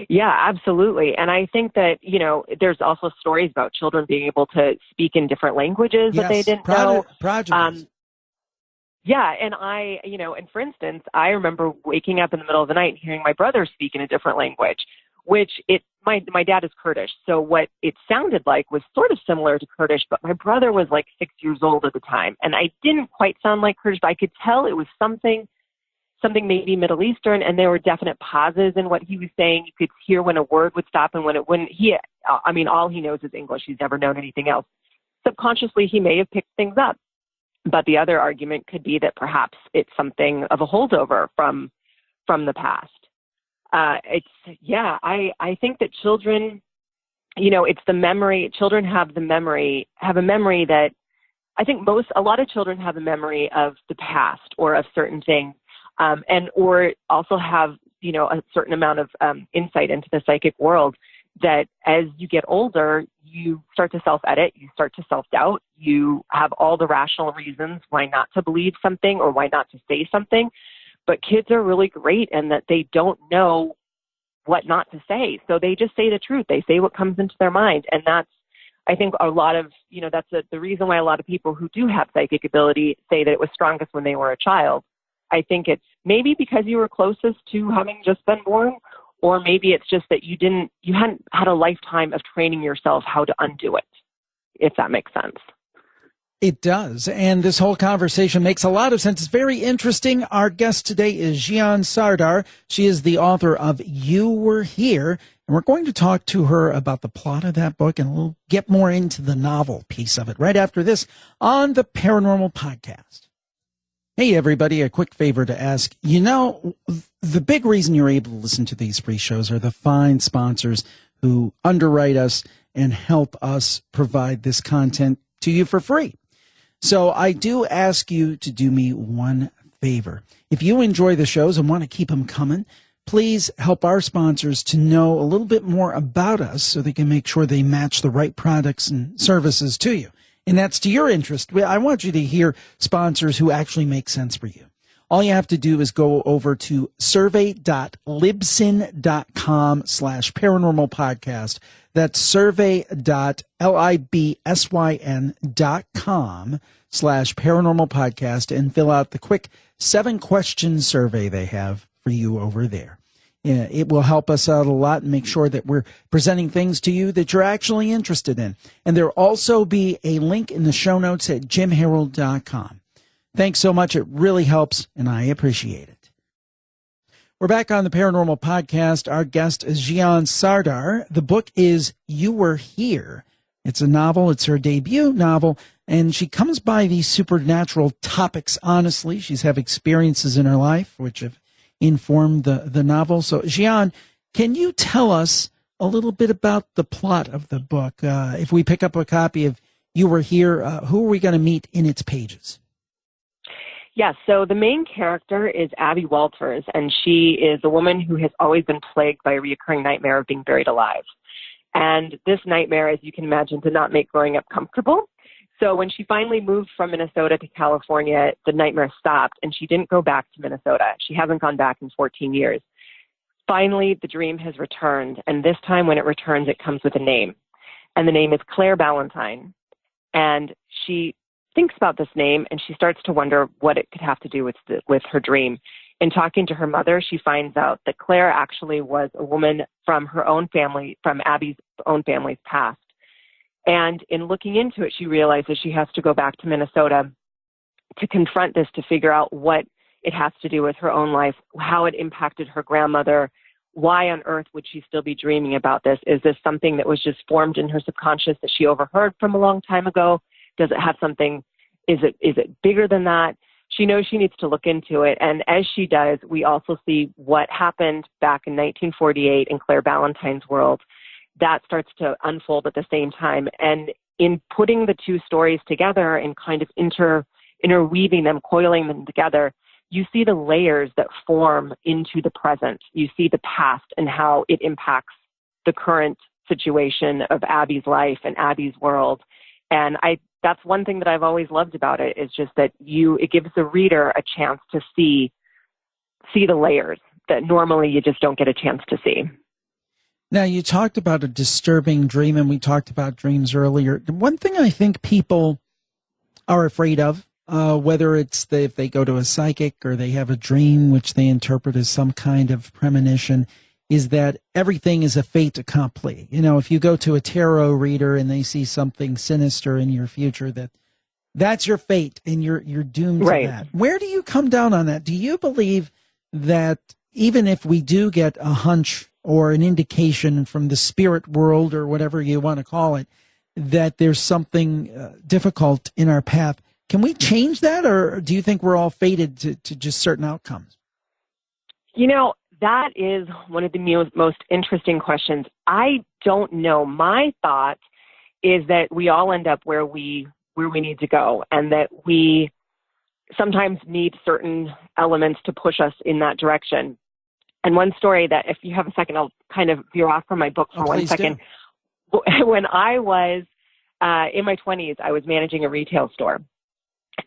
S4: Yeah, absolutely. And I think that, there's also stories about children being able to speak in different languages that they didn't know.
S1: Prodigies.
S4: Yeah. And and for instance, I remember waking up in the middle of the night and hearing my brother speak in a different language, which my dad is Kurdish. So what it sounded like was sort of similar to Kurdish, but my brother was like 6 years old at the time. And I didn't quite sound like Kurdish, but I could tell it was something something maybe Middle Eastern, and there were definite pauses in what he was saying. You could hear when a word would stop and when it wouldn't. All he knows is English. He's never known anything else. Subconsciously, he may have picked things up. But the other argument could be that perhaps it's something of a holdover from the past. I think that children, it's the memory. Children have a memory that I think a lot of children have a memory of the past or of certain things, or also have, a certain amount of insight into the psychic world that as you get older, you start to self-edit, you start to self-doubt, you have all the rational reasons why not to believe something or why not to say something. But kids are really great in that they don't know what not to say. So they just say the truth. They say what comes into their mind. And that's, I think, a lot of, that's the reason why a lot of people who do have psychic ability say that it was strongest when they were a child. I think it's maybe because you were closest to having just been born, or maybe it's just that you hadn't had a lifetime of training yourself how to undo it, if that makes sense.
S1: It does. And this whole conversation makes a lot of sense. It's very interesting. Our guest today is Jian Sardar. She is the author of You Were Here. And we're going to talk to her about the plot of that book, and we'll get more into the novel piece of it right after this on the Paranormal Podcast. Hey, everybody, a quick favor to ask. The big reason you're able to listen to these free shows are the fine sponsors who underwrite us and help us provide this content to you for free. So I do ask you to do me one favor. If you enjoy the shows and want to keep them coming, please help our sponsors to know a little bit more about us so they can make sure they match the right products and services to you. And that's to your interest. I want you to hear sponsors who actually make sense for you. All you have to do is go over to survey.libsyn.com/paranormal podcast. That's survey.libsyn.com/paranormal podcast and fill out the quick 7-question survey they have for you over there. It will help us out a lot and make sure that we're presenting things to you that you're actually interested in. And there'll also be a link in the show notes at jimharold.com. Thanks so much. It really helps, and I appreciate it. We're back on the Paranormal Podcast. Our guest is Jian Sardar. The book is You Were Here. It's a novel. It's her debut novel, and she comes by these supernatural topics honestly. She's had experiences in her life which have informed the novel. So, Jian, can you tell us a little bit about the plot of the book? If we pick up a copy of You Were Here, who are we going to meet in its pages?
S4: Yes, so the main character is Abby Walters, and she is a woman who has always been plagued by a recurring nightmare of being buried alive. And this nightmare, as you can imagine, did not make growing up comfortable. So when she finally moved from Minnesota to California, the nightmare stopped, and she didn't go back to Minnesota. She hasn't gone back in 14 years. Finally, the dream has returned, and this time when it returns, it comes with a name. And the name is Claire Ballantyne. And she thinks about this name, and she starts to wonder what it could have to do with her dream. In talking to her mother, she finds out that Claire actually was a woman from her own family, from Abby's own family's past. And in looking into it, she realizes she has to go back to Minnesota to confront this, to figure out what it has to do with her own life, how it impacted her grandmother. Why on earth would she still be dreaming about this? Is this something that was just formed in her subconscious that she overheard from a long time ago? Does it have something? Is it bigger than that? She knows she needs to look into it. And as she does, we also see what happened back in 1948 in Claire Ballantyne's world. That starts to unfold at the same time. And in putting the two stories together and kind of interweaving them, coiling them together, you see the layers that form into the present. You see the past and how it impacts the current situation of Abby's life and Abby's world. And that's one thing that I've always loved about it, is just that it gives the reader a chance to see the layers that normally you just don't get a chance to see.
S1: Now, you talked about a disturbing dream, and we talked about dreams earlier. One thing I think people are afraid of, whether it's if they go to a psychic or they have a dream which they interpret as some kind of premonition, is that everything is a fait accompli. If you go to a tarot reader and they see something sinister in your future, that's your fate and you're doomed to that. Where do you come down on that? Do you believe that even if we do get a hunch or an indication from the spirit world or whatever you want to call it, that there's something difficult in our path, can we change that, or do you think we're all fated to just certain outcomes?
S4: That is one of the most interesting questions. I don't know. My thought is that we all end up where we need to go, and that we sometimes need certain elements to push us in that direction. And one story that, if you have a second, I'll kind of veer off from my book for 1 second. Do. When I was in my 20s, I was managing a retail store.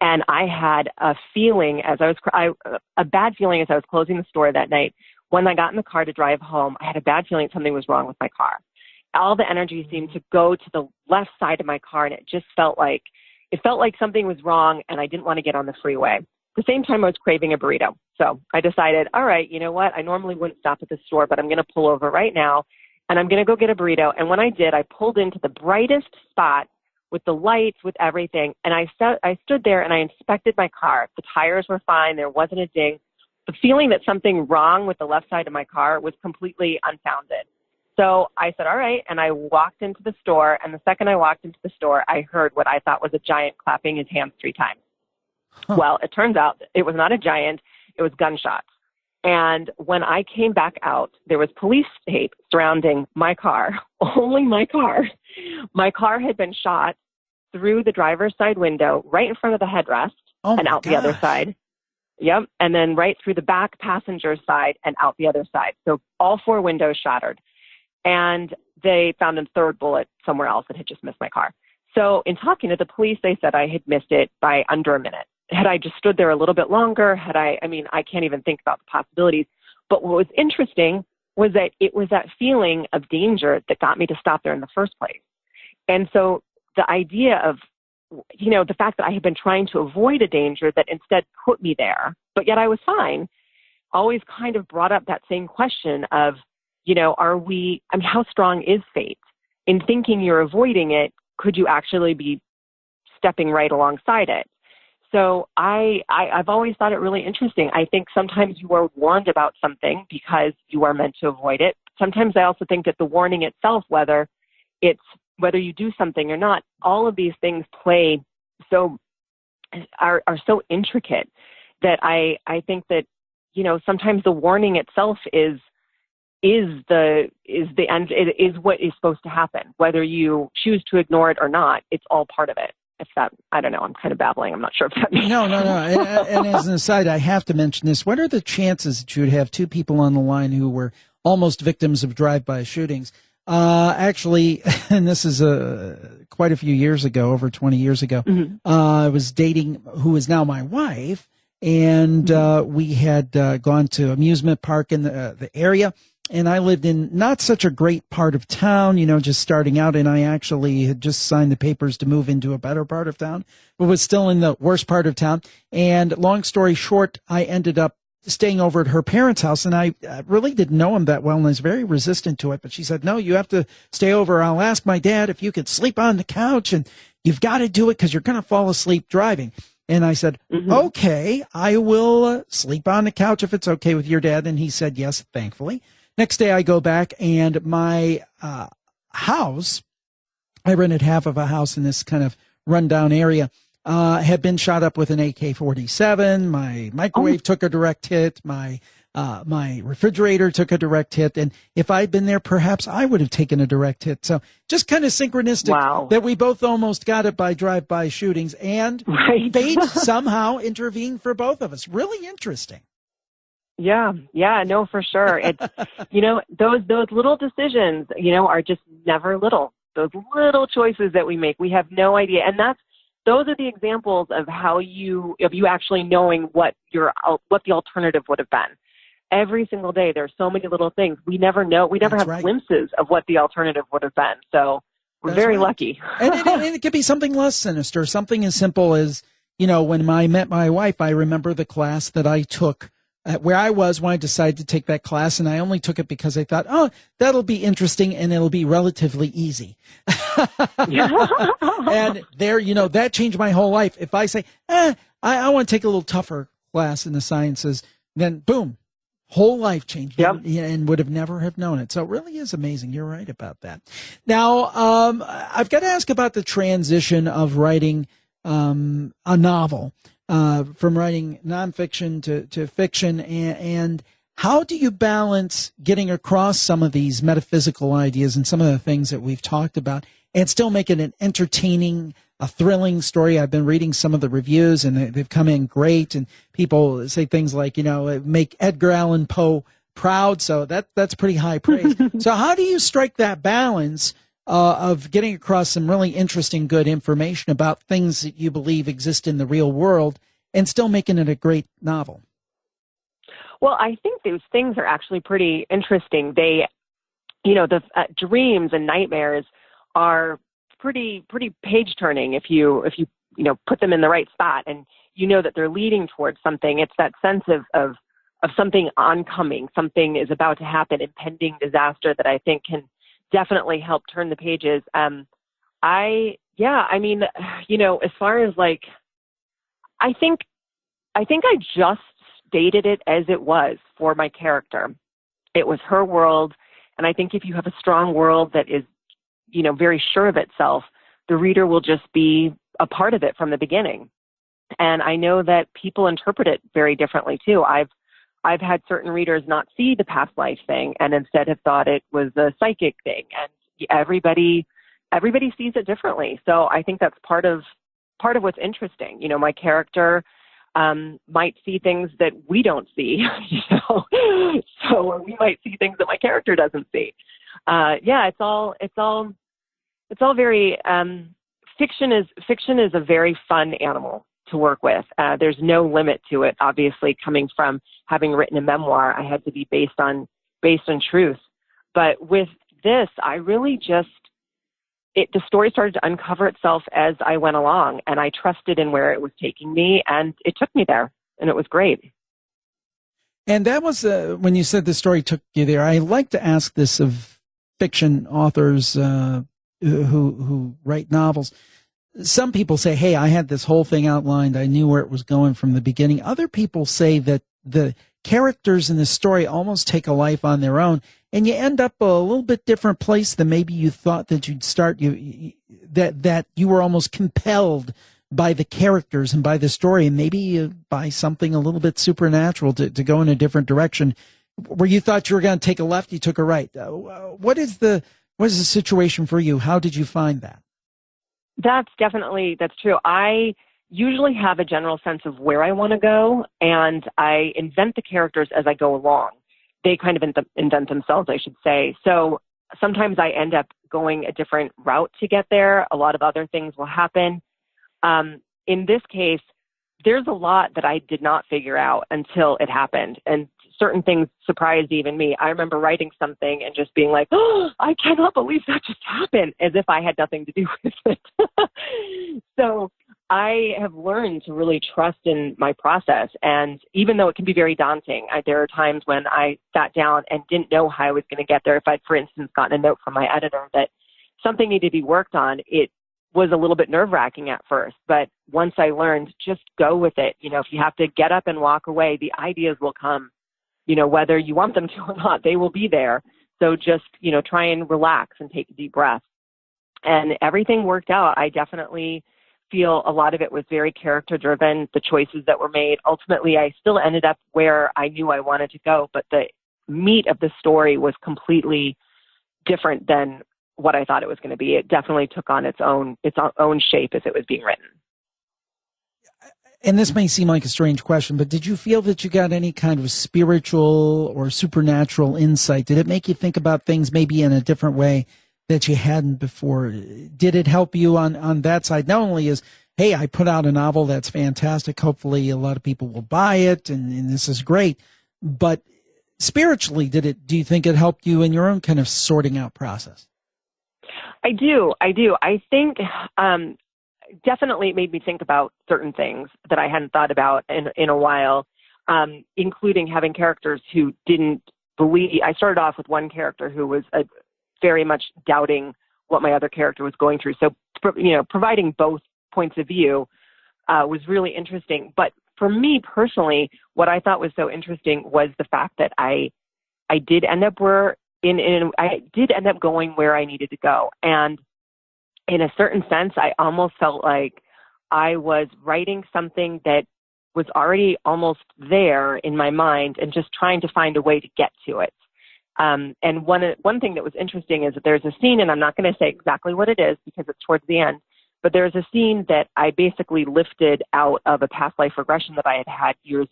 S4: And I had a feeling a bad feeling as I was closing the store that night. When I got in the car to drive home, I had a bad feeling something was wrong with my car. All the energy seemed to go to the left side of my car, and it just felt like something was wrong, and I didn't want to get on the freeway. At the same time, I was craving a burrito. So I decided, all right, you know what? I normally wouldn't stop at the store, but I'm going to pull over right now, and I'm going to go get a burrito. And when I did, I pulled into the brightest spot with the lights, with everything. And I stood there and I inspected my car. The tires were fine. There wasn't a ding. The feeling that something wrong with the left side of my car was completely unfounded. So I said, all right. And I walked into the store. And the second I walked into the store, I heard what I thought was a giant clapping his hands 3 times. Huh. Well, it turns out it was not a giant. It was gunshots. And when I came back out, there was police tape surrounding my car, only my car. My car had been shot through the driver's side window, right in front of the headrest, and out the other side. Yep. And then right through the back passenger side and out the other side. So all 4 windows shattered. And they found a third bullet somewhere else that had just missed my car. So in talking to the police, they said I had missed it by under a minute. Had I just stood there a little bit longer, I can't even think about the possibilities. But what was interesting was that it was that feeling of danger that got me to stop there in the first place. And so the idea of, the fact that I had been trying to avoid a danger that instead put me there, but yet I was fine, always kind of brought up that same question of, how strong is fate? In thinking you're avoiding it, could you actually be stepping right alongside it? So I've always thought it really interesting. I think sometimes you are warned about something because you are meant to avoid it. Sometimes I also think that the warning itself, whether you do something or not, all of these things are so intricate that I think that, sometimes the warning itself is the end. It is what is supposed to happen. Whether you choose to ignore it or not, it's all part of it. I don't know, I'm kind of babbling. I'm not sure if that makes
S1: No. And as an aside, I have to mention this. What are the chances that you would have 2 people on the line who were almost victims of drive-by shootings? Actually, and this is quite a few years ago, over 20 years ago, I was dating who is now my wife, and we had gone to amusement park in the area. And I lived in not such a great part of town, just starting out. And I actually had just signed the papers to move into a better part of town, but was still in the worst part of town. And long story short, I ended up staying over at her parents' house. And I really didn't know him that well, and I was very resistant to it. But she said, no, you have to stay over. I'll ask my dad if you could sleep on the couch, and you've got to do it because you're going to fall asleep driving. And I said, okay, I will sleep on the couch if it's okay with your dad. And he said, yes, thankfully. Next day I go back, and my house, I rented half of a house in this kind of rundown area, had been shot up with an AK-47. My microwave took a direct hit. My refrigerator took a direct hit. And if I'd been there, perhaps I would have taken a direct hit. So just kind of synchronistic that we both almost got it by drive-by shootings, and fate somehow intervened for both of us. Really interesting.
S4: Yeah, no, for sure. It's, those little decisions, are just never little. Those little choices that we make, we have no idea. And those are the examples of you actually knowing what the alternative would have been. Every single day, there's so many little things. We never know. We never have glimpses of what the alternative would have been. So we're very lucky.
S1: and it could be something less sinister, something as simple as, when I met my wife, I remember the class that I took where I was when I decided to take that class, and I only took it because I thought, oh, that'll be interesting and it'll be relatively easy. And there, that changed my whole life. If I say, I want to take a little tougher class in the sciences, then boom, Whole life changed,
S4: Yep.
S1: and would have never have known it. So it really is amazing. You're right about that. Now, I've got to ask about the transition of writing a novel, from writing nonfiction to fiction, and how do you balance getting across some of these metaphysical ideas and some of the things that we've talked about and still make it an entertaining, a thrilling story? I've been reading some of the reviews, and they've come in great, and people say things like, make Edgar Allan Poe proud, so that's pretty high praise. So how do you strike that balance of getting across some really interesting, good information about things that you believe exist in the real world and still making it a great novel?
S4: Well, I think those things are actually pretty interesting. They, the dreams and nightmares are pretty page turning if you put them in the right spot, and that they're leading towards something. It's that sense of something oncoming, something is about to happen, impending disaster, that I think can definitely help turn the pages. As far as I think I just stated it as it was for my character. It was her world, and I think if you have a strong world that is very sure of itself, the reader will just be a part of it from the beginning. And I know that people interpret it very differently too. I've had certain readers not see the past life thing and instead have thought it was a psychic thing. And everybody sees it differently. So I think that's part of what's interesting. My character might see things that we don't see, so we might see things that my character doesn't see. It's all very, fiction is a very fun animal to work with. There's no limit to it. Obviously, coming from having written a memoir, I had to be based on truth. But with this, I really the story started to uncover itself as I went along, and I trusted in where it was taking me, and it took me there, and it was great.
S1: And that was when you said the story took you there. I like to ask this of fiction authors who write novels. Some people say, hey, I had this whole thing outlined. I knew where it was going from the beginning. Other people say that the characters in the story almost take a life on their own, and you end up a little bit different place than maybe you thought that you'd start. That you were almost compelled by the characters and by the story, and maybe by something a little bit supernatural to go in a different direction. Where you thought you were going to take a left, you took a right. What is the situation for you? How did you find that?
S4: That's true. I usually have a general sense of where I want to go, and I invent the characters as I go along. They kind of invent themselves, I should say. So sometimes I end up going a different route to get there. A lot of other things will happen. In this case, there's a lot that I did not figure out until it happened, and certain things surprised even me. I remember writing something and just being like, oh, I cannot believe that just happened, as if I had nothing to do with it. So I have learned to really trust in my process. And even though it can be very daunting, there are times when I sat down and didn't know how I was going to get there. If I'd, for instance, gotten a note from my editor that something needed to be worked on, it was a little bit nerve-wracking at first. But once I learned, just go with it. If you have to get up and walk away, the ideas will come. Whether you want them to or not, they will be there. So just, try and relax and take a deep breath. And everything worked out. I definitely feel a lot of it was very character driven, the choices that were made. Ultimately, I still ended up where I knew I wanted to go, but the meat of the story was completely different than what I thought it was going to be. It definitely took on its own shape as it was being written.
S1: And this may seem like a strange question, but did you feel that you got any kind of spiritual or supernatural insight? Did it make you think about things maybe in a different way that you hadn't before? Did it help you on that side? Not only as, hey, I put out a novel that's fantastic, hopefully a lot of people will buy it, and this is great, but spiritually, do you think it helped you in your own kind of sorting out process?
S4: I do. I think definitely it made me think about certain things that I hadn't thought about in a while, including having characters who didn't believe. I started off with one character who was very much doubting what my other character was going through. So, providing both points of view was really interesting. But for me personally, what I thought was so interesting was the fact that I did end up I did end up going where I needed to go. And in a certain sense, I almost felt like I was writing something that was already almost there in my mind and just trying to find a way to get to it. And one thing that was interesting is that there's a scene, and I'm not going to say exactly what it is because it's towards the end, but there's a scene that I basically lifted out of a past life regression that I had years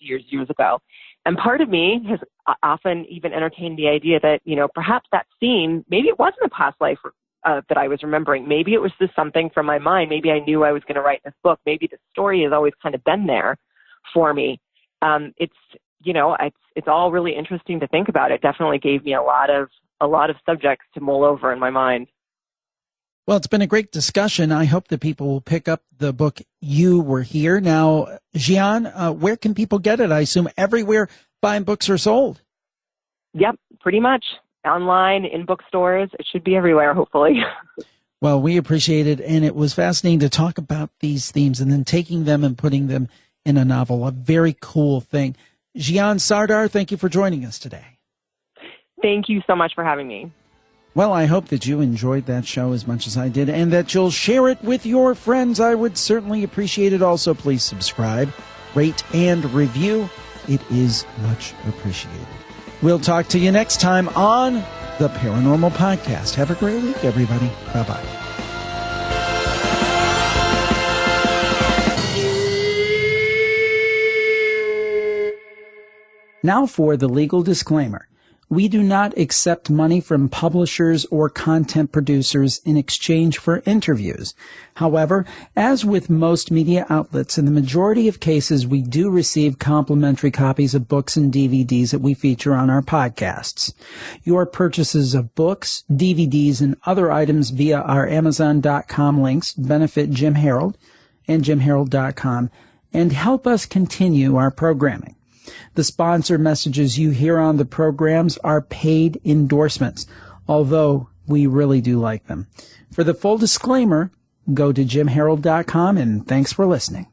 S4: ago. And part of me has often even entertained the idea that, perhaps that scene, maybe it wasn't a past life that I was remembering. Maybe it was just something from my mind. Maybe I knew I was going to write this book. Maybe the story has always kind of been there for me. It's all really interesting to think about. It definitely gave me a lot of subjects to mull over in my mind.
S1: Well, it's been a great discussion. I hope that people will pick up the book You Were Here. Now, Gian, where can people get it? I assume everywhere fine books are sold.
S4: Yep, pretty much. Online, in bookstores. It should be everywhere, hopefully.
S1: Well, we appreciate it, and it was fascinating to talk about these themes and then taking them and putting them in a novel. A very cool thing. Gian Sardar, thank you for joining us today.
S4: Thank you so much for having me.
S1: Well, I hope that you enjoyed that show as much as I did and that you'll share it with your friends. I would certainly appreciate it. Also, please subscribe, rate, and review. It is much appreciated. We'll talk to you next time on the Paranormal Podcast. Have a great week, everybody. Bye-bye. Now for the legal disclaimer. We do not accept money from publishers or content producers in exchange for interviews. However, as with most media outlets, in the majority of cases, we do receive complimentary copies of books and DVDs that we feature on our podcasts. Your purchases of books, DVDs, and other items via our Amazon.com links benefit Jim Harold and JimHarold.com and help us continue our programming. The sponsor messages you hear on the programs are paid endorsements, although we really do like them. For the full disclaimer, go to JimHarold.com, and thanks for listening.